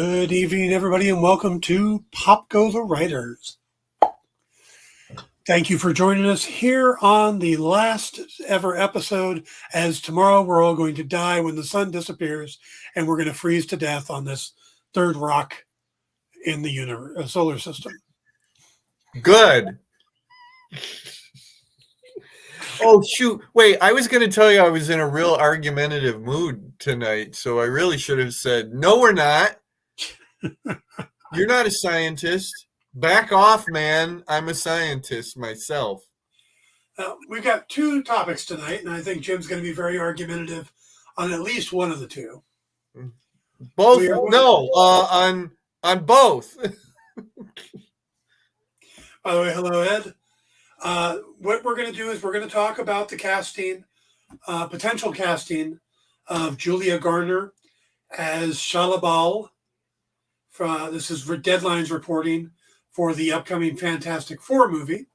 Good evening, everybody, and welcome to Pop Go the Writers. Thank you for joining us here on the last ever episode, as tomorrow we're all going to die when the sun disappears and we're going to freeze to death on this third rock in the universe, solar system. Good. Oh, shoot. Wait, I was going to tell you I was in a real argumentative mood tonight, so I really should have said, no, we're not. You're not a scientist. Back off, man. I'm a scientist myself. We've got two topics tonight, and I think Jim's going to be very argumentative on at least one of the two. Both? No, on both. By the way, hello, Ed. What we're going to do is we're going to talk about the casting, potential casting of Julia Garner as Shalla-Bal. This is for Deadline's reporting for the upcoming Fantastic Four movie.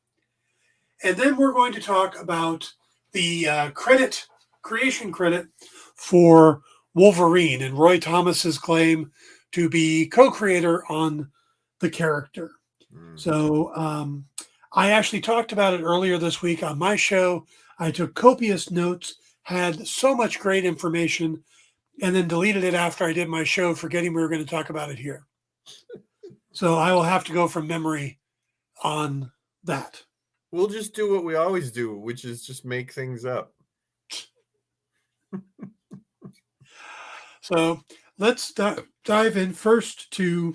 And then we're going to talk about the creation credit for Wolverine and Roy Thomas's claim to be co-creator on the character. So I actually talked about it earlier this week on my show. I took copious notes, had so much great information, and then deleted it after I did my show, forgetting we were going to talk about it here. So I will have to go from memory on that. We'll just do what we always do, which is just make things up. So let's dive in first to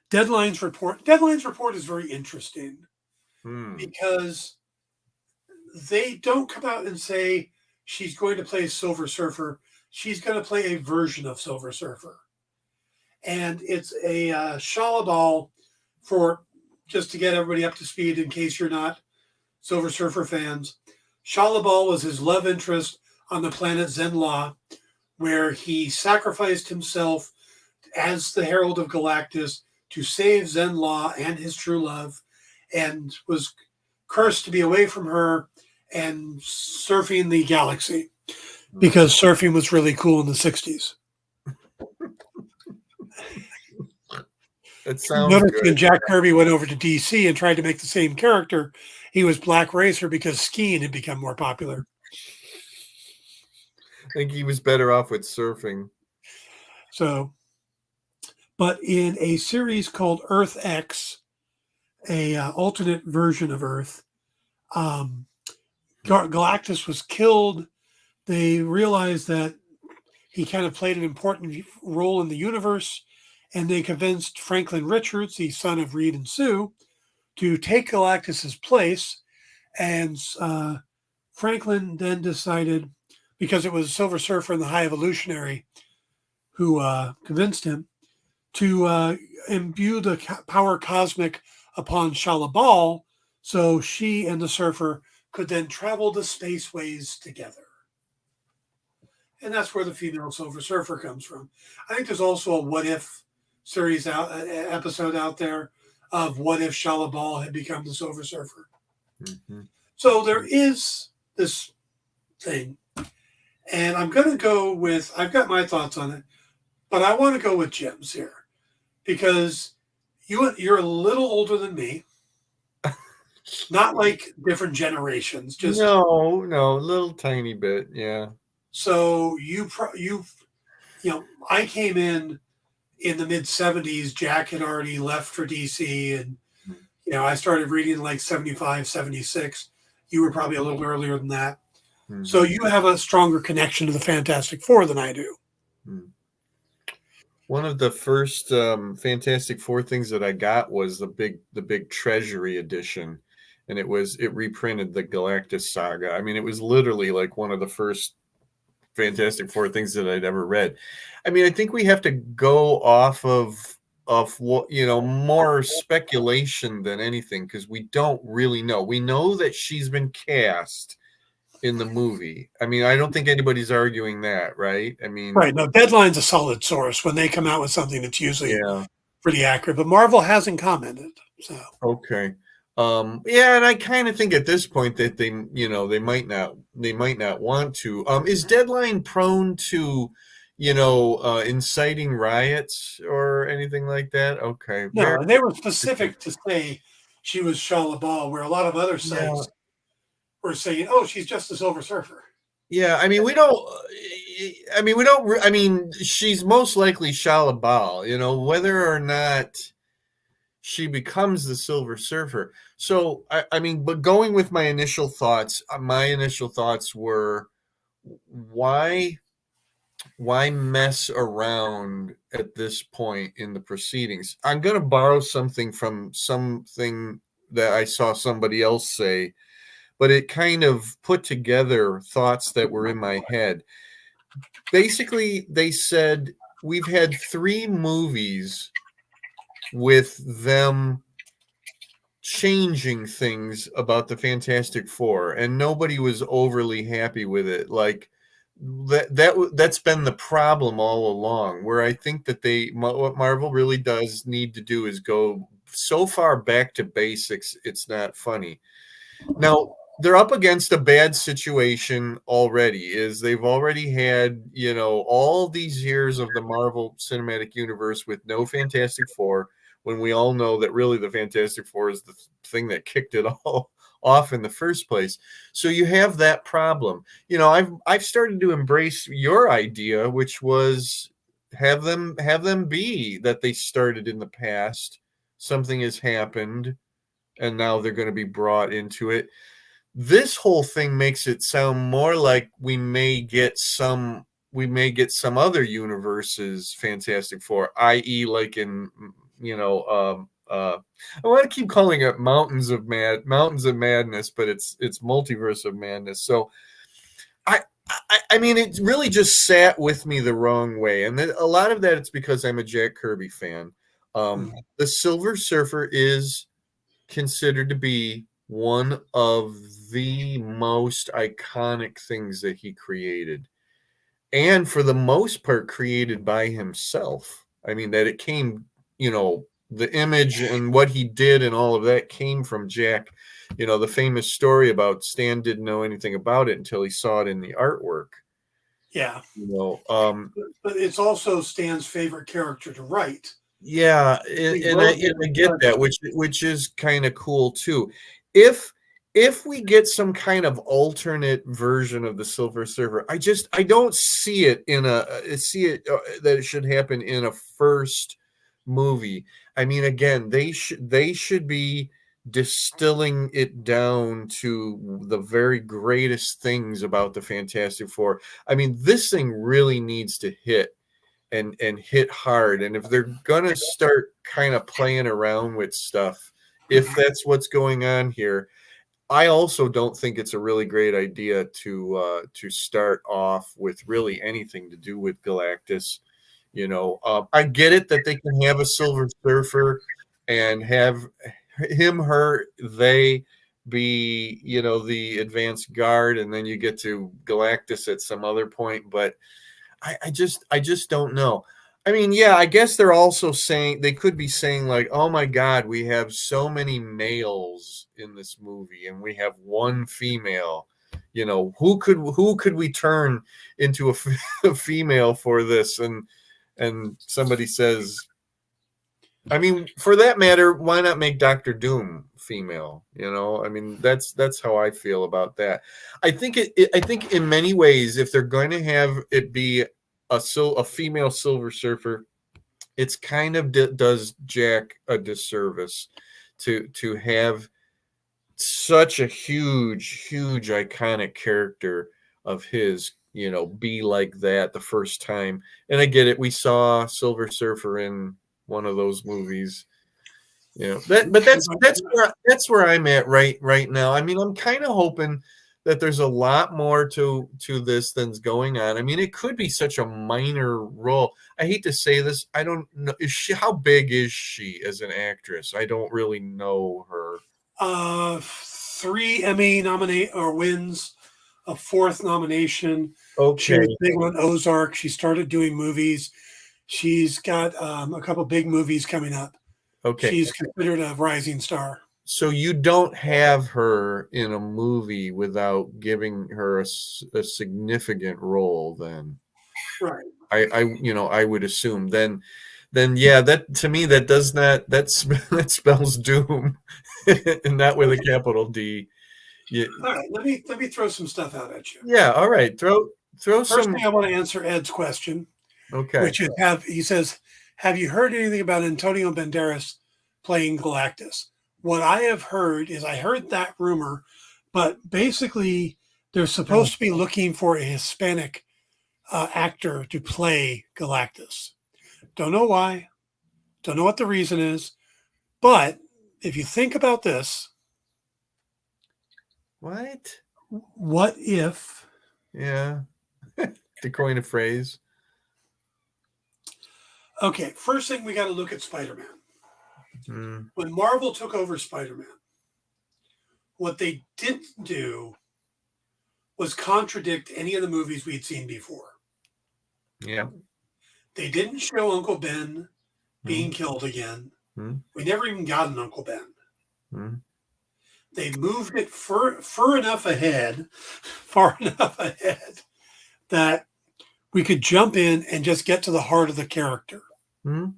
Deadline's report. Deadline's report is very interesting because they don't come out and say she's going to play Silver Surfer. She's going to play a version of Silver Surfer. And it's a Shalla-Bal for, just to get everybody up to speed in case you're not Silver Surfer fans. Shalla-Bal was his love interest on the planet Zenn-La, where he sacrificed himself as the Herald of Galactus to save Zenn-La and his true love, and was cursed to be away from her and surfing the galaxy because surfing was really cool in the 60s. It sounds Notice good. when Jack Kirby went over to DC and tried to make the same character, he was Black Racer because skiing had become more popular. I think he was better off with surfing. So, but in a series called Earth X, a alternate version of Earth, Galactus was killed. They realized that he kind of played an important role in the universe, and they convinced Franklin Richards, the son of Reed and Sue, to take Galactus's place. And Franklin then decided, because it was Silver Surfer and the High Evolutionary who convinced him, to imbue the power cosmic upon Shalla-Bal, so she and the Surfer could then travel the spaceways together. And that's where the female Silver Surfer comes from. I think there's also a What If series episode out there of what if Shalla-Bal had become the Silver Surfer. Mm-hmm. So there is this thing. And I'm going to go with, I've got my thoughts on it, but I want to go with Jim's here because you're a little older than me. Not like different generations. Just no, a little tiny bit, yeah. So I came in the mid 70s. Jack had already left for DC, and I started reading like 75, 76. You were probably a little earlier than that. Mm-hmm. So you have a stronger connection to the Fantastic Four than I do. Mm-hmm. One of the first Fantastic Four things that I got was the big Treasury edition, and it reprinted the Galactus saga. I mean, it was literally like one of the first Fantastic Four things that I'd ever read. I mean, I think we have to go off of what, more speculation than anything, because we don't really know. We know that she's been cast in the movie. I mean, I don't think anybody's arguing that, right? I mean, right. No, Deadline's a solid source. When they come out with something, it's usually pretty accurate, but Marvel hasn't commented. So okay. And I kind of think at this point that they might not want to. Is Deadline prone to, inciting riots or anything like that. Okay, very No, and they were specific to say she was Shalla-Bal, where a lot of other yeah. sites were saying, "Oh, she's just a Silver Surfer." Yeah, I mean, we don't. I mean, we don't. I mean, she's most likely Shalla-Bal. Whether or not she becomes the Silver Surfer. So, I mean, but going with my initial thoughts were, why why mess around at this point in the proceedings? I'm going to borrow something from something that I saw somebody else say, but it kind of put together thoughts that were in my head. Basically, they said we've had 3 movies with them changing things about the Fantastic Four, and nobody was overly happy with it. Like that's been the problem all along. Where I think that what Marvel really does need to do is go so far back to basics, it's not funny. Now they're up against a bad situation already. They've already had all these years of the Marvel Cinematic Universe with no Fantastic Four, when we all know that really the Fantastic Four is the thing that kicked it all off in the first place. So you have that problem. I've started to embrace your idea, which was have them be that they started in the past, something has happened, and now they're going to be brought into it. This whole thing makes it sound more like we may get some other universes Fantastic Four, i.e., like in I want to keep calling it Mountains of Madness, but it's Multiverse of Madness. So I mean, it really just sat with me the wrong way, and a lot of that it's because I'm a Jack Kirby fan. Mhm. The Silver Surfer is considered to be one of the most iconic things that he created, and for the most part created by himself. I mean, that it came, the image and what he did and all of that came from Jack. The famous story about Stan didn't know anything about it until he saw it in the artwork. Yeah, you know um but it's also Stan's favorite character to write. Yeah, He and I wrote and him I as get such. that, which is kind of cool too. If if we get some kind of alternate version of the Silver Surfer, I don't see it that it should happen in a first movie. I mean, again, they should be distilling it down to the very greatest things about the Fantastic Four. I mean, this thing really needs to hit and hit hard. And if they're gonna start kind of playing around with stuff, if that's what's going on here, I also don't think it's a really great idea to start off with really anything to do with Galactus. I get it that they can have a Silver Surfer and have him, her, they be the advanced guard, and then you get to Galactus at some other point, but I just don't know. I mean, yeah, I guess they could be saying like, "Oh my God, we have so many males in this movie, and we have one female. Who could we turn into a female for this?" And somebody says, I mean, for that matter, why not make Doctor Doom female? I mean, that's how I feel about that. I think in many ways, if they're going to have it be a female Silver Surfer, it's kind of does Jack a disservice to have such a huge iconic character of his, be like that the first time. And I get it. We saw Silver Surfer in one of those movies. But that's where I'm at right now. I mean, I'm kind of hoping that there's a lot more to this than's going on. I mean, it could be such a minor role. I hate to say this. I don't know. How big is she as an actress? I don't really know her. 3 Emmy nominate or wins, a fourth nomination. She was Okay. big on Ozark. She started doing movies. She's got a couple big movies coming up. Okay. She's considered a rising star. So you don't have her in a movie without giving her a significant role then. Right. I would assume. Then yeah, that to me that spells doom, and not with a capital D. Yeah, All right, let me throw some stuff out at you. yeah. All right, throw First some. thing, I want to answer Ed's question, Okay. which is he says, have you heard anything about Antonio Banderas playing Galactus? What I have heard is I heard that rumor, but basically they're supposed to be looking for a Hispanic actor to play Galactus. Don't know why. Don't know what the reason is. But if you think about this, What? what if, Yeah. To coin a phrase. okay, first thing we got to look at Spider Man. Hmm. When Marvel took over Spider Man, what they didn't do was contradict any of the movies we'd seen before. Yeah. They didn't show Uncle Ben being Hmm. killed again. Hmm. We never even got an Uncle Ben. Hmm. They moved it far enough ahead that we could jump in and just get to the heart of the character. Hmm.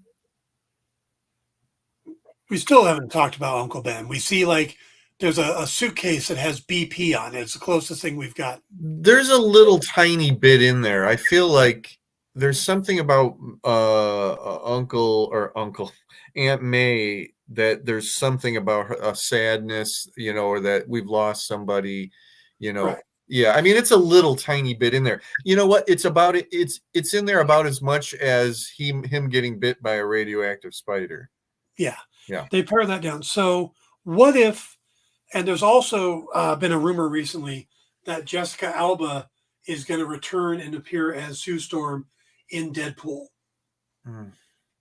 We still haven't talked about Uncle Ben. We see like there's a suitcase that has BP on it. It's the closest thing we've got. There's a little tiny bit in there. I feel like there's something about Uncle Aunt May, that there's something about a sadness, or that we've lost somebody, you know. Right. Yeah, I mean, it's a little tiny bit in there. You know what? It's about it. It's in there about as much as him getting bit by a radioactive spider. Yeah. Yeah. They pare that down. So what if, and there's also been a rumor recently that Jessica Alba is going to return and appear as Sue Storm in Deadpool.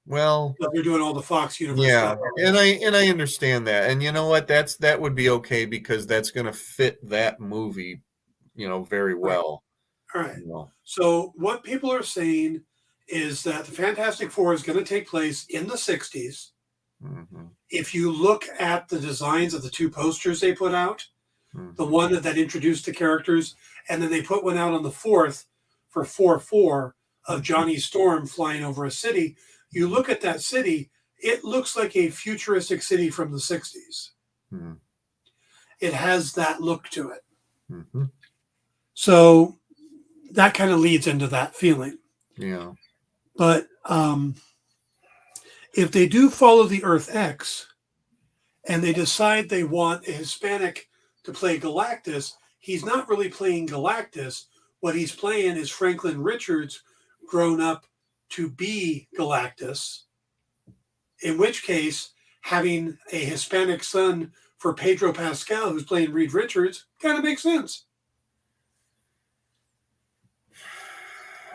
Well, But they're doing all the Fox universe yeah, stuff. and I understand that, and you know what? That would be okay, because that's going to fit that movie, very well. All right. You know. So what people are saying is that the Fantastic Four is going to take place in the 60s. Mm-hmm. If you look at the designs of the two posters they put out, Mm-hmm. the one that introduced the characters, and then they put one out on the 4th for 4/4 of Johnny Storm flying over a city. You look at that city, it looks like a futuristic city from the 60s. Mm-hmm. It has that look to it. Mm-hmm. So that kind of leads into that feeling. Yeah. But if they do follow the Earth X and they decide they want a Hispanic to play Galactus, he's not really playing Galactus. What he's playing is Franklin Richards grown up to be Galactus, in which case having a Hispanic son for Pedro Pascal, who's playing Reed Richards, kind of makes sense.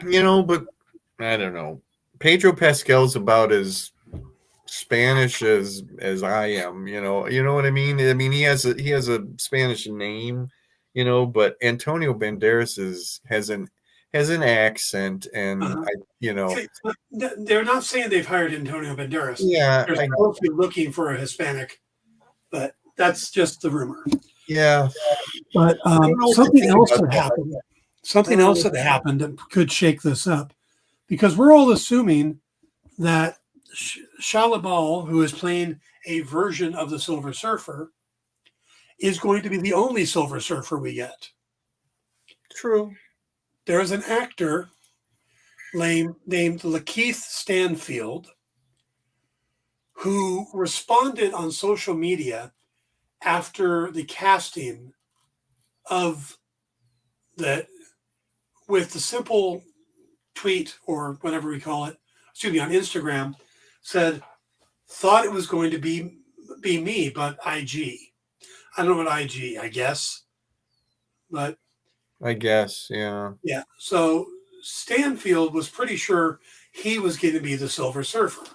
But I don't know. Pedro Pascal's about as Spanish as I am. You know what I mean? I mean, he has a Spanish name, but Antonio Banderas has an accent, and They're not saying they've hired Antonio Banderas. Yeah, They're supposed to be looking for a Hispanic, but that's just the rumor. Yeah. But something else that happened. Something else that happened that could shake this up, because we're all assuming that Shalla-Bal, who is playing a version of the Silver Surfer, is going to be the only Silver Surfer we get. True. There is an actor named Lakeith Stanfield who responded on social media after the casting of that with the simple tweet, or whatever we call it, on Instagram, said, thought it was going to be me, but IG. I don't know what IG, I guess. But I guess, yeah. Yeah. So Stanfield was pretty sure he was going to be the Silver Surfer.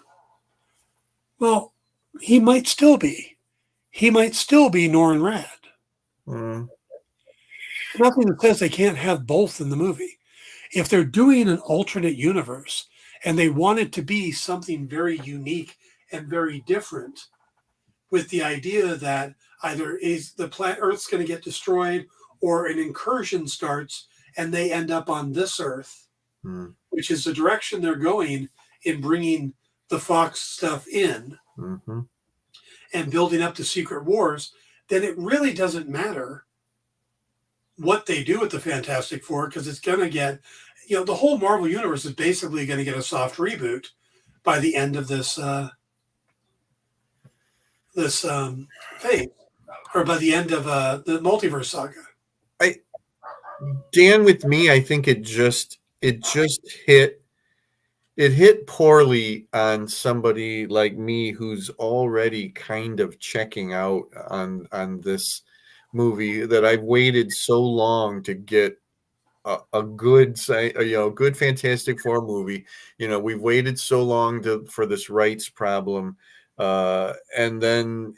Well, he might still be. He might still be Norrin Radd. Mm. Nothing that says they can't have both in the movie. If they're doing an alternate universe and they want it to be something very unique and very different, with the idea that either is the planet Earth's going to get destroyed, or an incursion starts and they end up on this Earth, Mm. which is the direction they're going in bringing the Fox stuff in Mm-hmm. and building up the Secret Wars, then it really doesn't matter what they do with the Fantastic Four, because it's going to get, the whole Marvel universe is basically going to get a soft reboot by the end of this phase, or by the end of the multiverse saga. Dan, with me, I think it just hit poorly on somebody like me who's already kind of checking out on this movie, that I've waited so long to get a good good Fantastic Four movie. We've waited so long for this rights problem, and then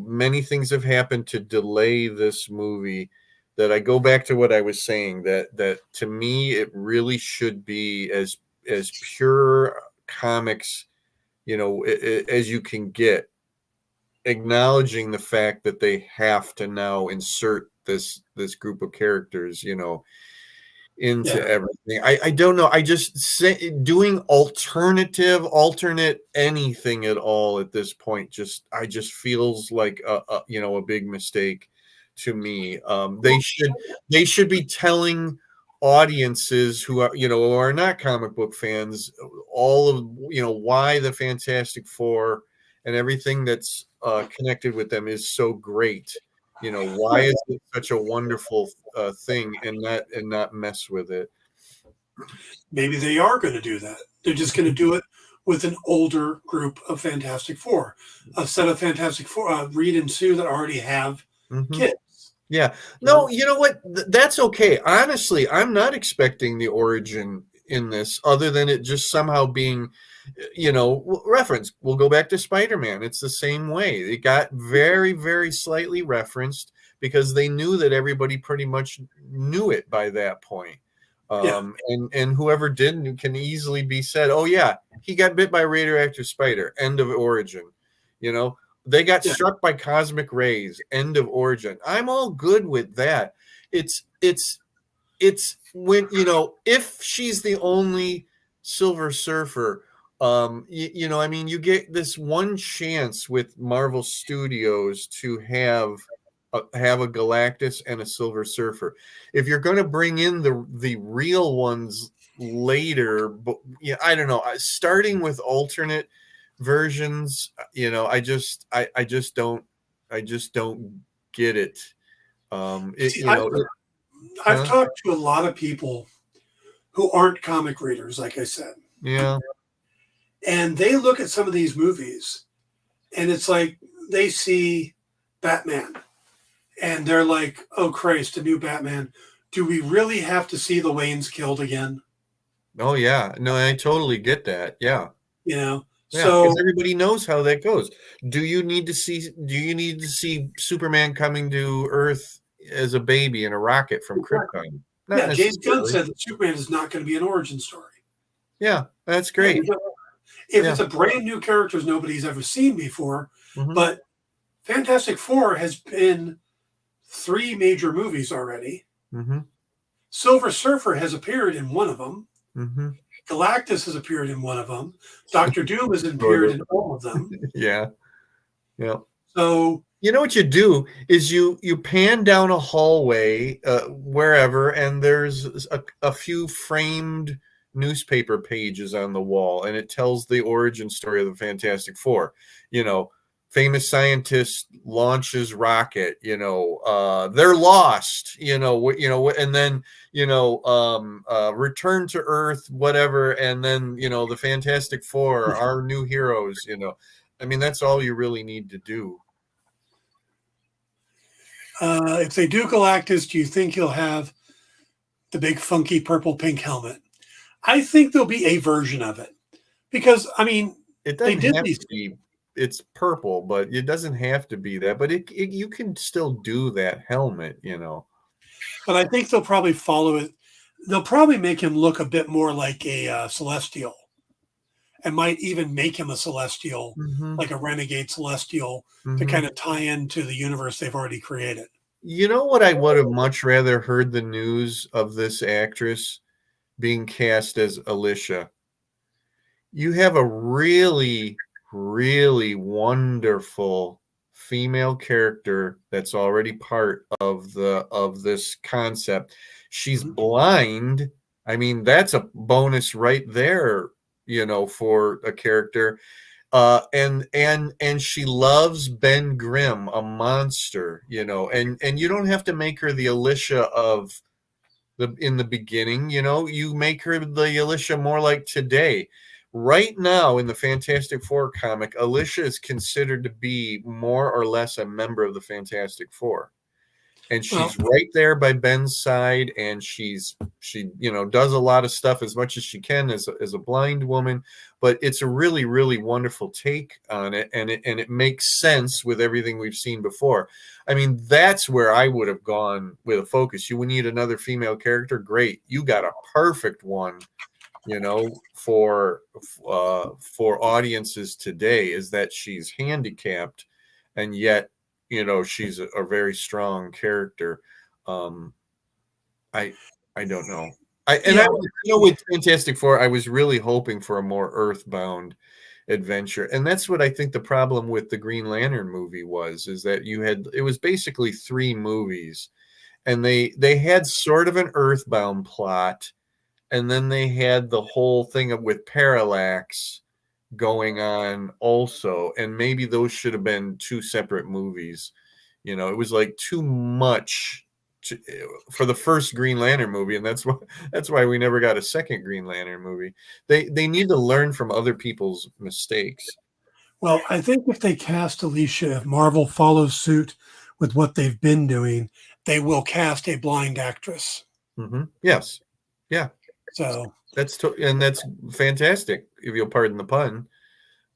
many things have happened to delay this movie, that I go back to what I was saying, that to me it really should be as pure comics, as you can get, acknowledging the fact that they have to now insert this group of characters, into Yeah. everything. I don't know. I just say doing alternate anything at all at this point just feels like a big mistake to me. They should be telling audiences who are not comic book fans, all of why the Fantastic Four and everything that's connected with them is so great. Why is it such a wonderful thing, and not mess with it? Maybe they are going to do that. They're just going to do it with an older group of Fantastic Four, a set of Fantastic Four, Reed and Sue, that already have kids. Yeah. No, you know what? That's okay. Honestly, I'm not expecting the origin in this, other than it just somehow being, reference. We'll go back to Spider-Man. It's the same way. It got very, very slightly referenced because they knew that everybody pretty much knew it by that point. And whoever didn't can easily be said, oh yeah, he got bit by a radioactive spider. End of origin. They got struck by cosmic rays. End of origin. I'm all good with that. It's when if she's the only Silver Surfer, you get this one chance with Marvel Studios to have a Galactus and a Silver Surfer. If you're going to bring in the real ones later, but I don't know. Starting with alternate versions, I just don't get it. I've talked to a lot of people who aren't comic readers, like I said. Yeah. And they look at some of these movies, and it's like they see Batman, and they're like, oh Christ, a new Batman. Do we really have to see the Waynes killed again? Oh yeah. No, I totally get that. Yeah. Yeah, because everybody knows how that goes. Do you need to see Superman coming to Earth as a baby in a rocket from Krypton? Yeah, James Gunn said that Superman is not going to be an origin story. Yeah, that's great. If it's a brand new character nobody's ever seen before, but Fantastic Four has been 3 major movies already. Silver Surfer has appeared in one of them. Galactus has appeared in one of them. Dr. Doom has appeared in all of them. Yeah. So what you do is you pan down a hallway wherever, and there's a few framed newspaper pages on the wall, and it tells the origin story of the Fantastic Four. Famous scientist launches rocket. They're lost. And then return to Earth, whatever, and then the Fantastic Four are new heroes. I mean, that's all you really need to do. If they do Galactus, do you think he'll have the big funky purple pink helmet? I think there'll be a version of it, because I mean, it doesn't have to be. It's purple, but it doesn't have to be that. But you can still do that helmet, But I think they'll probably follow it. They'll probably make him look a bit more like a Celestial, and might even make him a Celestial, like a renegade Celestial, to kind of tie into the universe they've already created. You know what I would have much rather heard the news of this actress being cast as Alicia, you have a really, really wonderful female character that's already part of this concept. She's Mhm. blind. I mean, that's a bonus right there, for a character. And she loves Ben Grimm, a monster, and you don't have to make her the Alicia of in the beginning, you make her the Alicia more like today. Right now in the Fantastic Four comic, Alicia is considered to be more or less a member of the Fantastic Four. And Well, she's right there by Ben's side, and she does a lot of stuff as much as she can as a blind woman, but it's a really, really wonderful take on it, and it makes sense with everything we've seen before. I mean, that's where I would have gone with a focus. You would need another female character, great, you got a perfect one, for audiences today, is that she's handicapped, and yet she's a very strong character. um i I don't know. yeah, With Fantastic Four, I was really hoping for a more earthbound adventure, and that's what I think the problem with the Green Lantern movie was, is that it was basically 3 movies, and they had sort of an earthbound plot, and then they had the whole thing with Parallax going on also, and maybe those should have been 2 separate movies. It was like too much for the first Green Lantern movie, and that's why we never got a second Green Lantern movie. They need to learn from other people's mistakes. well, I think if they cast Alicia, if Marvel follows suit with what they've been doing, they will cast a blind actress. Yes, yeah, So, and that's fantastic, if you'll pardon the pun.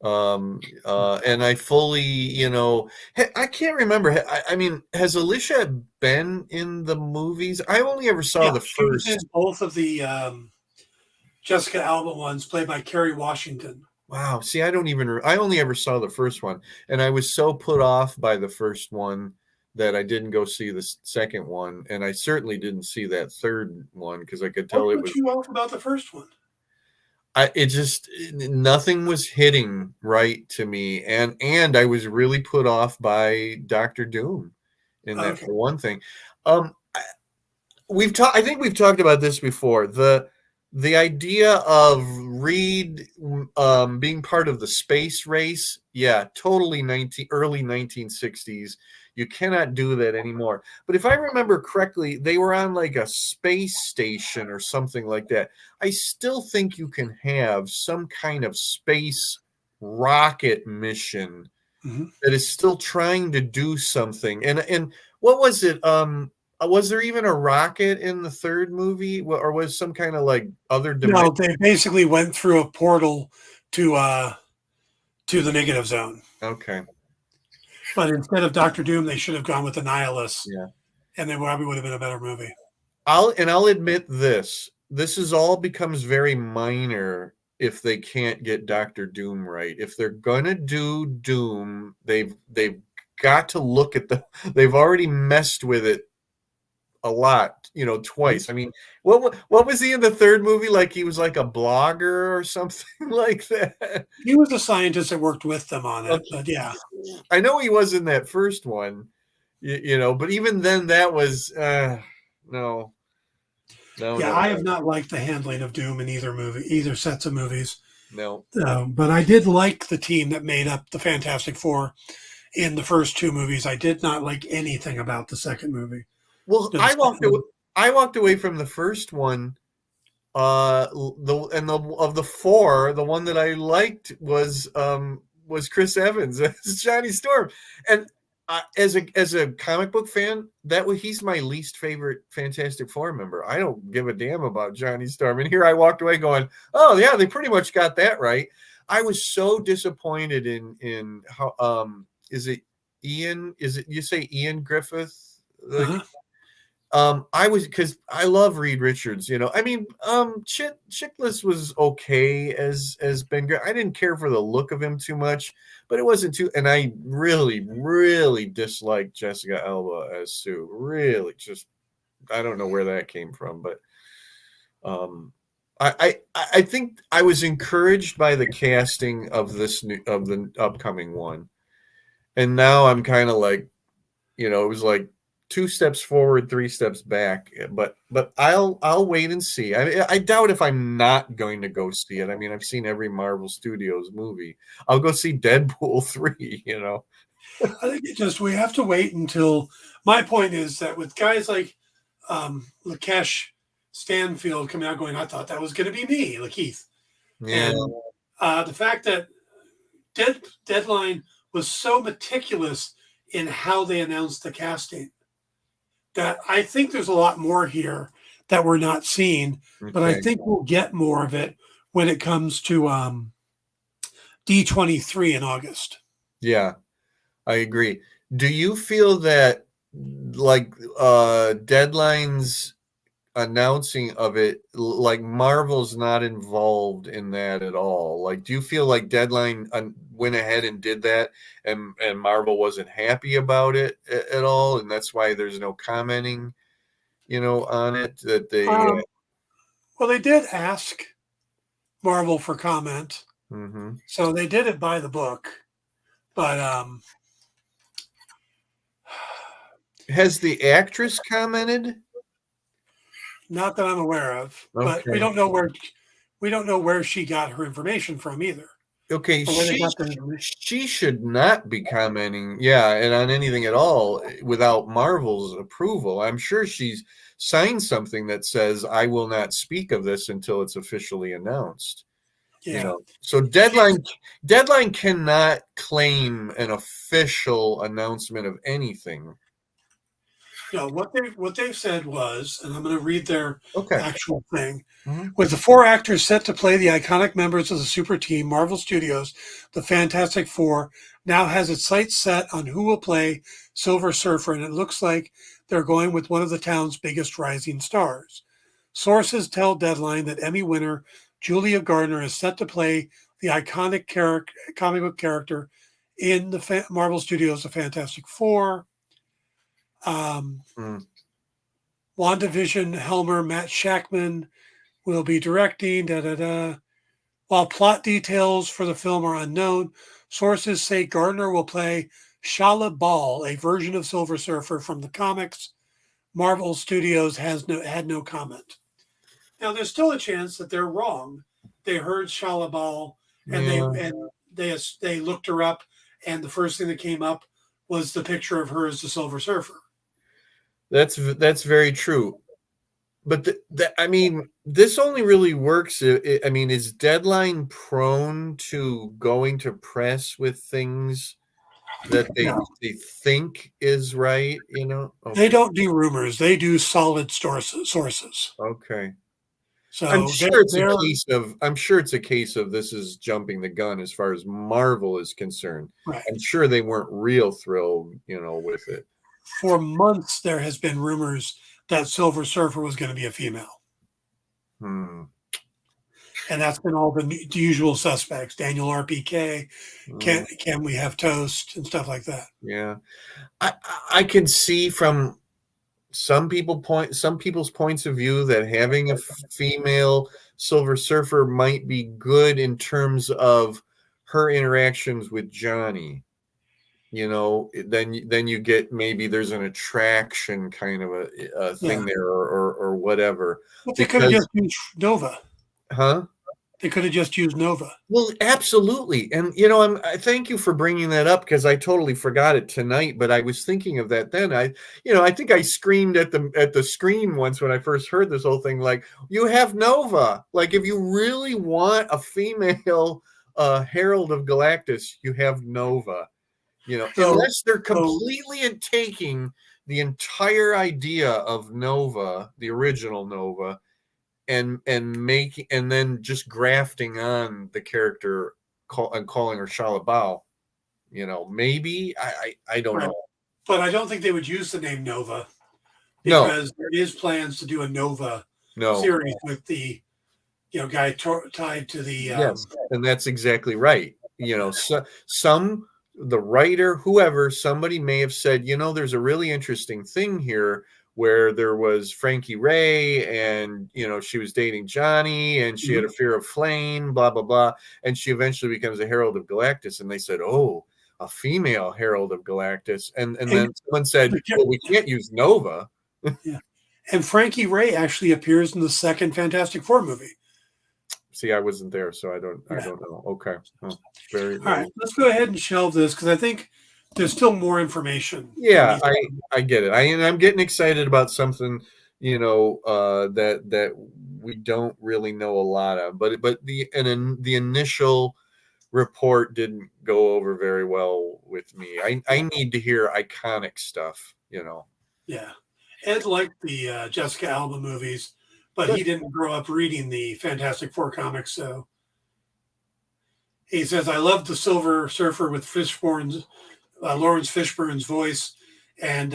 And I fully, I can't remember. I mean, has Alicia been in the movies? I only ever saw yeah, the she was in first. both of the Jessica Alba ones, played by Kerry Washington. Wow. See, I only ever saw the first one, and I was so put off by the first one that I didn't go see the second one, and I certainly didn't see that third one because I could What tell it put was. you off about the first one? It just, nothing was hitting right to me, and I was really put off by Doctor Doom in that, Okay. for one thing. Um, I think we've talked about this before. The idea of Reed being part of the space race, yeah, totally early 1960s. You cannot do that anymore. But if I remember correctly, they were on like a space station or something like that. I still think you can have some kind of space rocket mission Hmm. that is still trying to do something. And what was it? Was there even a rocket in the third movie, or was some kind of like other dimension? No, they basically went through a portal to uh to the negative zone. Okay, But instead of Doctor Doom, they should have gone with the Nihilus, yeah. and then probably would have been a better movie. I'll admit this. This is all becomes very minor if they can't get Doctor Doom right. If they're gonna do Doom, they've got to look at they've already messed with it a lot, twice. I mean, what was he in the third movie? Like he was like a blogger or something like that. He was a scientist that worked with them on it, Okay. but yeah, I know he was in that first one, but even then, that was no, no, yeah. no, I no, have not liked the handling of Doom in either movie, either sets of movies. no. But I did like the team that made up the Fantastic Four in the first 2 movies. I did not like anything about the second movie. Well, The second one. I walked away from the first one. Of the 4, the one that I liked was Chris Evans as Johnny Storm, and as a comic book fan, he's my least favorite Fantastic Four member. I don't give a damn about Johnny Storm, and here I walked away going, oh yeah, they pretty much got that right. I was so disappointed in how is it Ian? Is it, you say Ian Griffith? Like, Uh-huh. I was, because I love Reed Richards. I mean, Chickless was okay as Ben. I didn't care for the look of him too much, but it wasn't too. And I really, really disliked Jessica Alba as Sue. Really, just I don't know where that came from, but I think I was encouraged by the casting of the upcoming one, and now I'm kind of like, it was like 2 steps forward, 3 steps back. But I'll wait and see. I doubt if I'm not going to go see it. I mean, I've seen every Marvel Studios movie. I'll go see Deadpool 3. I think we have to wait until. My point is that with guys like Lakesh Stanfield coming out going, I thought that was going to be me, Lakeith, Yeah, and the fact that Deadline was so meticulous in how they announced the casting that I think there's a lot more here that we're not seeing, but I okay. think we'll get more of it when it comes to D23 in August. Yeah, I agree. Do you feel that like Deadline's announcing of it, like Marvel's not involved in that at all? Like, do you feel like Deadline went ahead and did that, and Marvel wasn't happy about it at all, and that's why there's no commenting, on it, that they Um, well, they did ask Marvel for comment, mhm. so they did it by the book, but Has the actress commented? not that I'm aware of. But Okay. we don't know where she got her information from either, Okay, or where they got their information. she should not be commenting, yeah, and on anything at all without Marvel's approval. I'm sure she's signed something that says, "I will not speak of this until it's officially announced." Yeah, So she's Deadline cannot claim an official announcement of anything. no, what they've said was, and I'm going to read their Okay. actual thing. Mhm. With the 4 actors set to play the iconic members of the super team, Marvel Studios, the Fantastic Four, now has its sights set on who will play Silver Surfer, and it looks like they're going with one of the town's biggest rising stars. Sources tell Deadline that Emmy winner Julia Garner is set to play the iconic comic book character in the Marvel Studios, the Fantastic Four. Um, Mm. WandaVision Helmer Matt Shackman will be directing. Da da da. While plot details for the film are unknown, sources say Gardner will play Shalla-Bal, a version of Silver Surfer from the comics. Marvel Studios had no comment. Now, there's still a chance that they're wrong. They heard Shalla-Bal and Yeah. they looked her up, and the first thing that came up was the picture of her as the Silver Surfer. That's very true. But I mean, this only really works. I mean, is Deadline prone to going to press with things that No, they think is right? they Okay, don't do rumors. They do solid sources. okay. So they're I'm sure it's a case of this is jumping the gun as far as Marvel is concerned. right. I'm sure they weren't real thrilled, with it. For months there has been rumors that Silver Surfer was going to be a female, Hmm. and that's been all the usual suspects: Daniel RPK, Mm, can we have toast and stuff like that. yeah, I can see from some people's points of view that having a female Silver Surfer might be good in terms of her interactions with Johnny. Then you get, maybe there's an attraction kind of a Yeah, thing there, or whatever. but they could have Because, just used Nova. huh? They could have just used Nova. Well, absolutely. And I thank you for bringing that up, because I totally forgot it tonight, but I was thinking of that then. I think I screamed at the screen once when I first heard this whole thing, like, you have Nova. Like, if you really want a female Herald of Galactus, you have Nova. So, Unless they're so completely taking the entire idea of Nova, the original Nova, and then just grafting on the character, and calling her Shalla-Bal. Maybe, I don't right, know. but I don't think they would use the name Nova No, because there is plans to do a Nova no. series with the guy tied to the Yes, and that's exactly right. The writer, whoever, somebody may have said, there's a really interesting thing here where there was Frankie Ray, and she was dating Johnny, and she had a fear of flame, blah blah blah, and she eventually becomes a Herald of Galactus. And they said, "Oh, a female Herald of Galactus," and then someone said, "Well, we can't use Nova." Yeah, and Frankie Ray actually appears in the second Fantastic Four movie. See, I wasn't there, so I don't know. Okay, all right. Let's go ahead and shelve this because I think there's still more information. Yeah, I get it. I'm getting excited about something, that we don't really know a lot of. But the initial report didn't go over very well with me. I need to hear iconic stuff. Yeah, Ed liked the Jessica Alba movies, but he didn't grow up reading the Fantastic Four comics, so he says, "I loved the Silver Surfer with Lawrence Fishburne's voice." And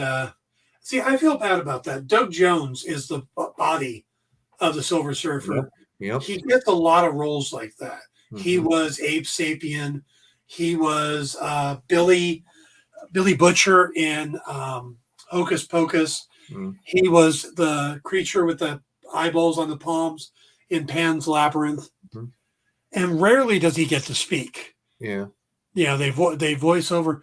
see, I feel bad about that. Doug Jones is the body of the Silver Surfer. Yep. He gets a lot of roles like that. Mm-hmm. He was Abe Sapien. He was Billy Butcher in Hocus Pocus. Mm-hmm. He was the creature with the eyeballs on the palms in Pan's Labyrinth. Mm-hmm. And rarely does he get to speak. Yeah. Yeah, they voice over.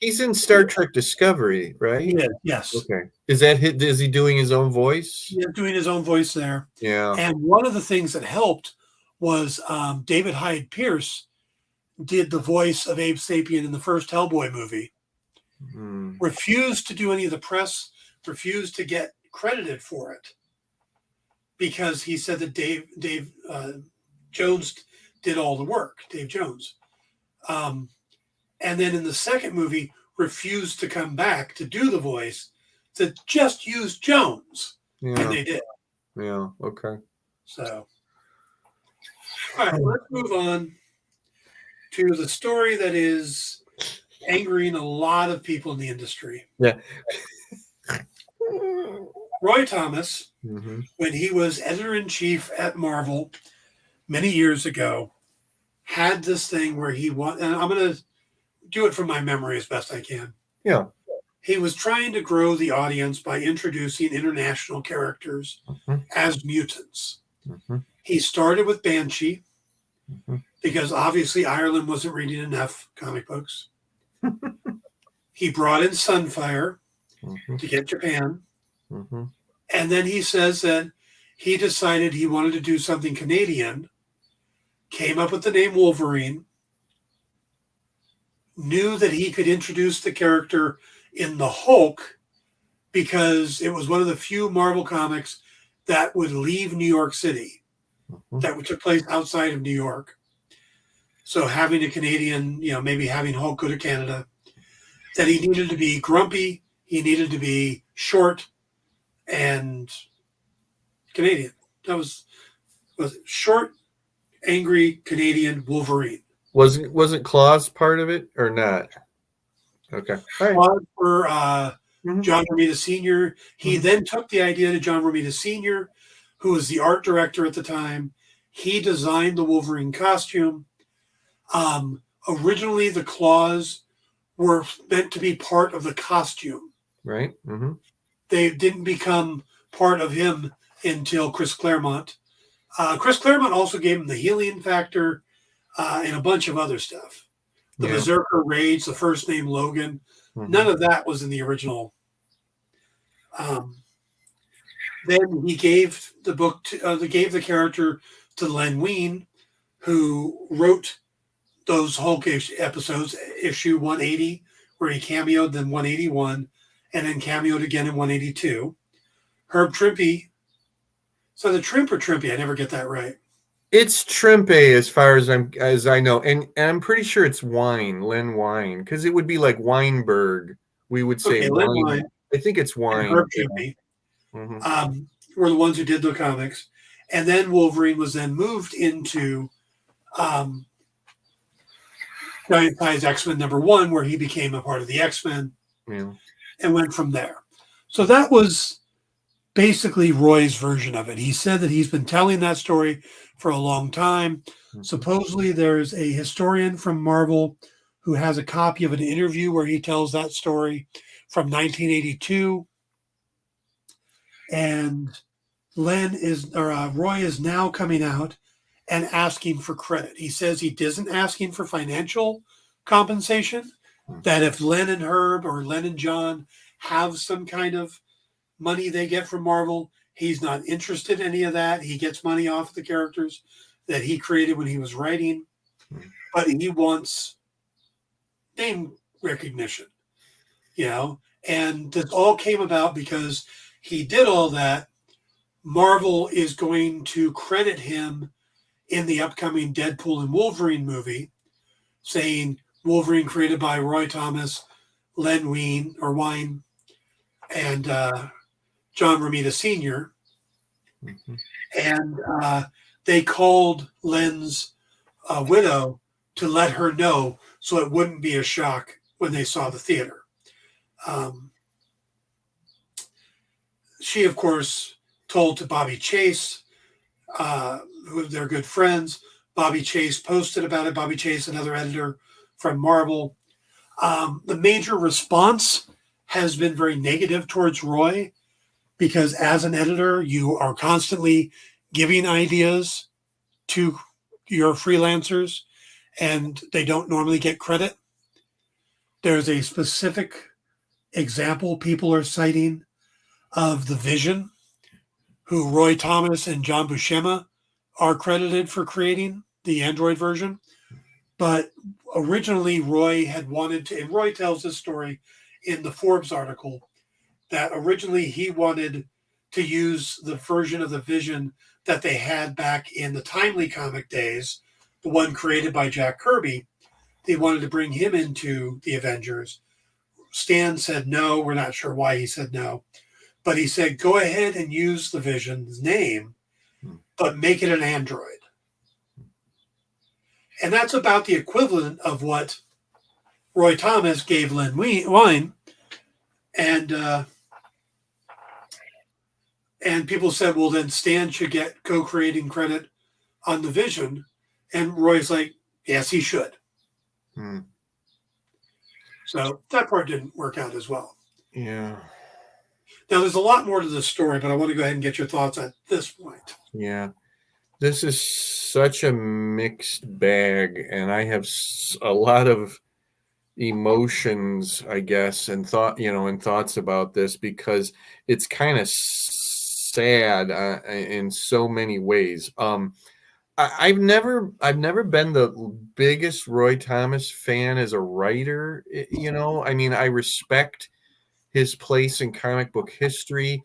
He's in Star Trek Discovery, right? Yeah, yes. Okay. Is he doing his own voice? Yeah, doing his own voice there. Yeah. And one of the things that helped was David Hyde Pierce did the voice of Abe Sapien in the first Hellboy movie. Mm. Refused to do any of the press, refused to get credited for it because he said that Dave Jones did all the work, Dave Jones. And then in the second movie, refused to come back to do the voice, to just use Jones. Yeah. And they did. Yeah, okay. So, all right, let's move on to the story that is angering a lot of people in the industry. Yeah. Roy Thomas, mm-hmm. when he was editor-in-chief at Marvel many years ago, had this thing where and I'm going to do it from my memory as best I can. Yeah. He was trying to grow the audience by introducing international characters mm-hmm. as mutants. Mm-hmm. He started with Banshee mm-hmm. because obviously Ireland wasn't reading enough comic books. He brought in Sunfire mm-hmm. to get Japan. Mm-hmm. And then he says that he decided he wanted to do something Canadian, came up with the name Wolverine, knew that he could introduce the character in the Hulk because it was one of the few Marvel comics that would leave New York City, mm-hmm. that took place outside of New York. So having a Canadian, maybe having Hulk go to Canada, that he needed to be grumpy, he needed to be short and Canadian. That was short, angry Canadian Wolverine. Wasn't Claus part of it or not? Okay. Right. Claus for mm-hmm. John Romita Sr. He mm-hmm. then took the idea to John Romita Sr., who was the art director at the time. He designed the Wolverine costume. Originally, the claws were meant to be part of the costume. Right. Mm-hmm. They didn't become part of him until Chris Claremont. Chris Claremont also gave him the healing factor and a bunch of other stuff. The Berserker Rage, the first name Logan. Mm-hmm. None of that was in the original. Then he gave the book gave the character to Len Wein, who wrote those Hulk episodes, issue 180, where he cameoed, then 181, and then cameoed again in 182. Herb Trimpe. So the Trimp or Trimpy? I never get that right. It's Trimpe as far as I know, and I'm pretty sure it's Len Wein, because it would be like Weinberg. We would say Wine. I think it's Wine. Herb Trimpe mm-hmm. Were the ones who did the comics, and then Wolverine was then moved into Giant Size X-Men #1, where he became a part of the X-Men, and went from there. So that was basically Roy's version of it. He said that he's been telling that story for a long time. Mm-hmm. Supposedly there's a historian from Marvel who has a copy of an interview where he tells that story from 1982. and Roy is now coming out and asking for credit. He says he isn't asking for financial compensation. That if Len and Herb or Len and John have some kind of money they get from Marvel, he's not interested in any of that. He gets money off of the characters that he created when he was writing, but he wants name recognition, you know. And this all came about because he did all that. Marvel is going to credit him in the upcoming Deadpool and Wolverine movie, saying Wolverine created by Roy Thomas, Len Wein, and John Romita Sr. Mhm. And they called Len's widow to let her know so it wouldn't be a shock when they saw the theater. She, of course, told to Bobby Chase, who they're good friends. Bobby Chase posted about it. Bobby Chase, another editor from Marvel. The major response has been very negative towards Roy because as an editor, you are constantly giving ideas to your freelancers and they don't normally get credit. There's a specific example people are citing of the Vision, who Roy Thomas and John Buscema are credited for creating the Android version. But originally, Roy had wanted to, and Roy tells this story in the Forbes article, that originally he wanted to use the version of the Vision that they had back in the Timely comic days, the one created by Jack Kirby. They wanted to bring him into the Avengers. Stan said no. We're not sure why he said no. But he said, go ahead and use the Vision's name, but make it an android. And that's about the equivalent of what Roy Thomas gave Len Wein. And people said, well, then Stan should get co-creating credit on the Vision. And Roy's like, yes, he should. So that part didn't work out as well. Yeah. Now, there's a lot more to this story, but I want to go ahead and get your thoughts at this point. Yeah. This is such a mixed bag, and I have a lot of emotions, I guess, and thoughts about this because it's kind of sad in so many ways. I've never been the biggest Roy Thomas fan as a writer. I mean, I respect his place in comic book history.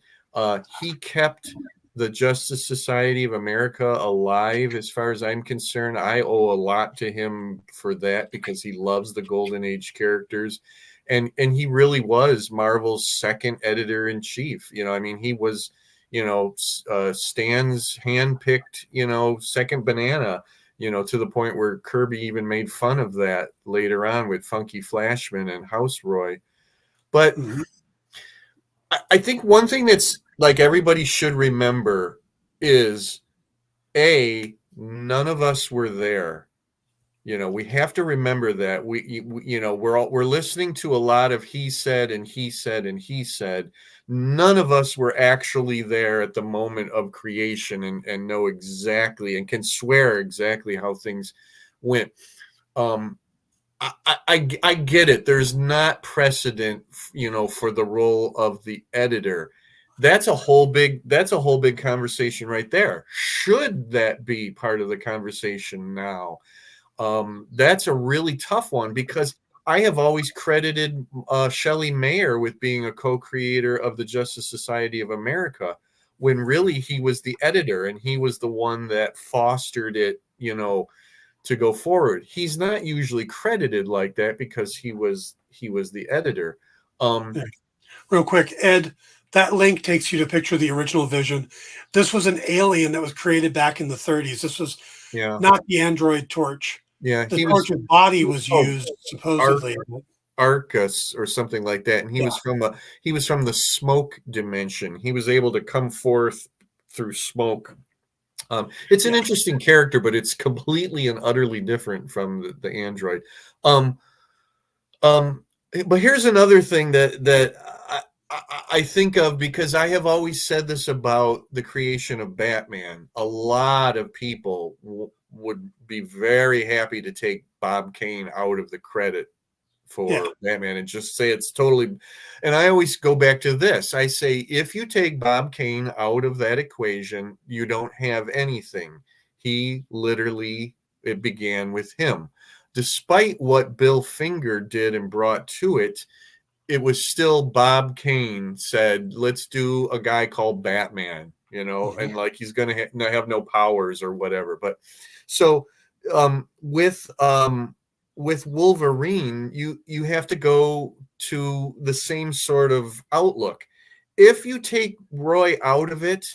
He kept the Justice Society of America alive, as far as I'm concerned. I owe a lot to him for that because he loves the Golden Age characters. And he really was Marvel's second editor-in-chief. I mean, he was, Stan's handpicked, second banana, to the point where Kirby even made fun of that later on with Funky Flashman and House Roy. But I think one thing that's like everybody should remember is none of us were there. We have to remember that we're listening to a lot of he said and he said and he said. None of us were actually there at the moment of creation and know exactly and can swear exactly how things went. I get it. There's not precedent, for the role of the editor. That's a whole big conversation right there. Should that be part of the conversation now? That's a really tough one because I have always credited Shelley Mayer with being a co-creator of the Justice Society of America, when really he was the editor and he was the one that fostered it, to go forward. He's not usually credited like that because he was the editor. Real quick, Ed, that link takes you to picture the original Vision. This was an alien that was created back in the 30s. This was not the android Torch. Yeah, the Torch's body was used supposedly. Arcus or something like that, and he was from the smoke dimension. He was able to come forth through smoke. It's an interesting character, but it's completely and utterly different from the android. But here's another thing that I think of, because I have always said this about the creation of Batman. A lot of people would be very happy to take Bob Kane out of the credit Yeah. for Batman and just say it's totally. And I always go back to this. I say, if you take Bob Kane out of that equation, you don't have anything. He literally, it began with him. Despite what Bill Finger did and brought to it, it was still Bob Kane said, let's do a guy called Batman, and like he's going to have no powers or whatever. But so with Wolverine, you have to go to the same sort of outlook. If you take Roy out of it,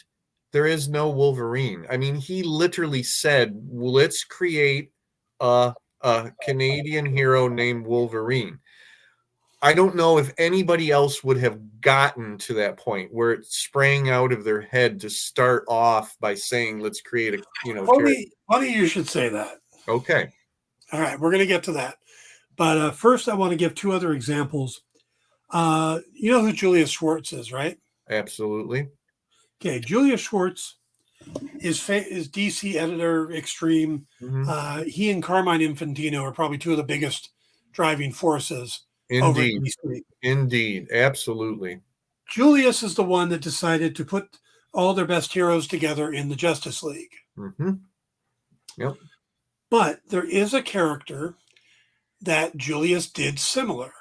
there is no Wolverine. I mean, he literally said, let's create a Canadian hero named Wolverine. I don't know if anybody else would have gotten to that point where it sprang out of their head to start off by saying, let's create a, character. Funny you should say that. Okay. All right, we're going to get to that. But first, I want to give two other examples. You know who Julia Schwartz is, right? Absolutely. Okay, Julia Schwartz is DC editor extreme. Mm-hmm. He and Carmine Infantino are probably two of the biggest driving forces over at Indeed. DC. Indeed. Absolutely. Julius is the one that decided to put all their best heroes together in the Justice League. Mm-hmm. Yep. But there is a character that Julius did similar.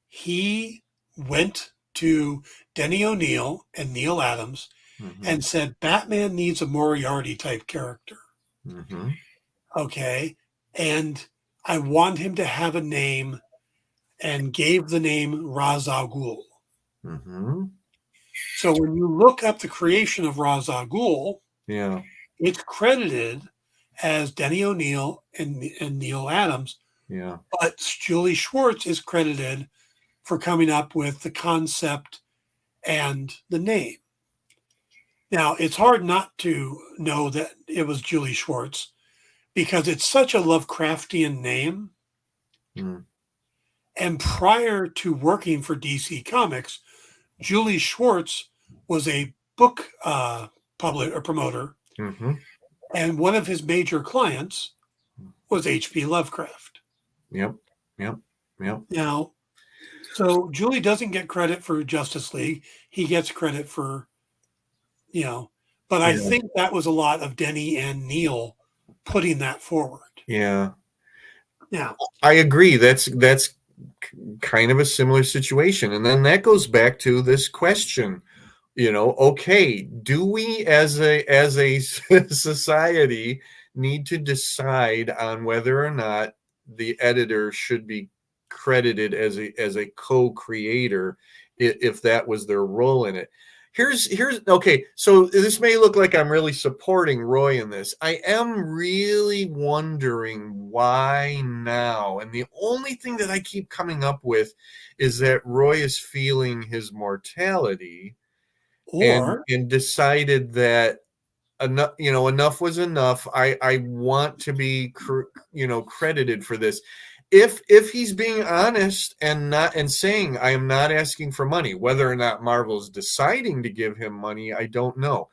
He went to Denny O'Neil and Neil Adams and said, Batman needs a Moriarty type character. Mm-hmm. Okay. And I want him to have a name, and gave the name Ra's al Ghul. Mm-hmm. So when you look up the creation of Ra's al Ghul, yeah, it's credited as Denny O'Neil and Neil Adams. Yeah. But Julie Schwartz is credited for coming up with the concept and the name. Now, it's hard not to know that it was Julie Schwartz because it's such a Lovecraftian name. Mm. And prior to working for DC Comics, Julie Schwartz was a book promoter. Mm-hmm. And one of his major clients was H.P. Lovecraft. Yep. Yep. Yep. Now, so Julie doesn't get credit for Justice League. He gets credit for, but I think that was a lot of Denny and Neil putting that forward. Yeah. Now, I agree. That's kind of a similar situation. And then that goes back to this question, okay, do we as a society need to decide on whether or not the editor should be credited as a co-creator if that was their role in it? Here's okay, so this may look like I'm really supporting Roy in this. I am really wondering why now. And the only thing that I keep coming up with is that Roy is feeling his mortality and decided that enough was enough. I want to be credited for this. If he's being honest and saying I am not asking for money, whether or not Marvel's deciding to give him money, I don't know.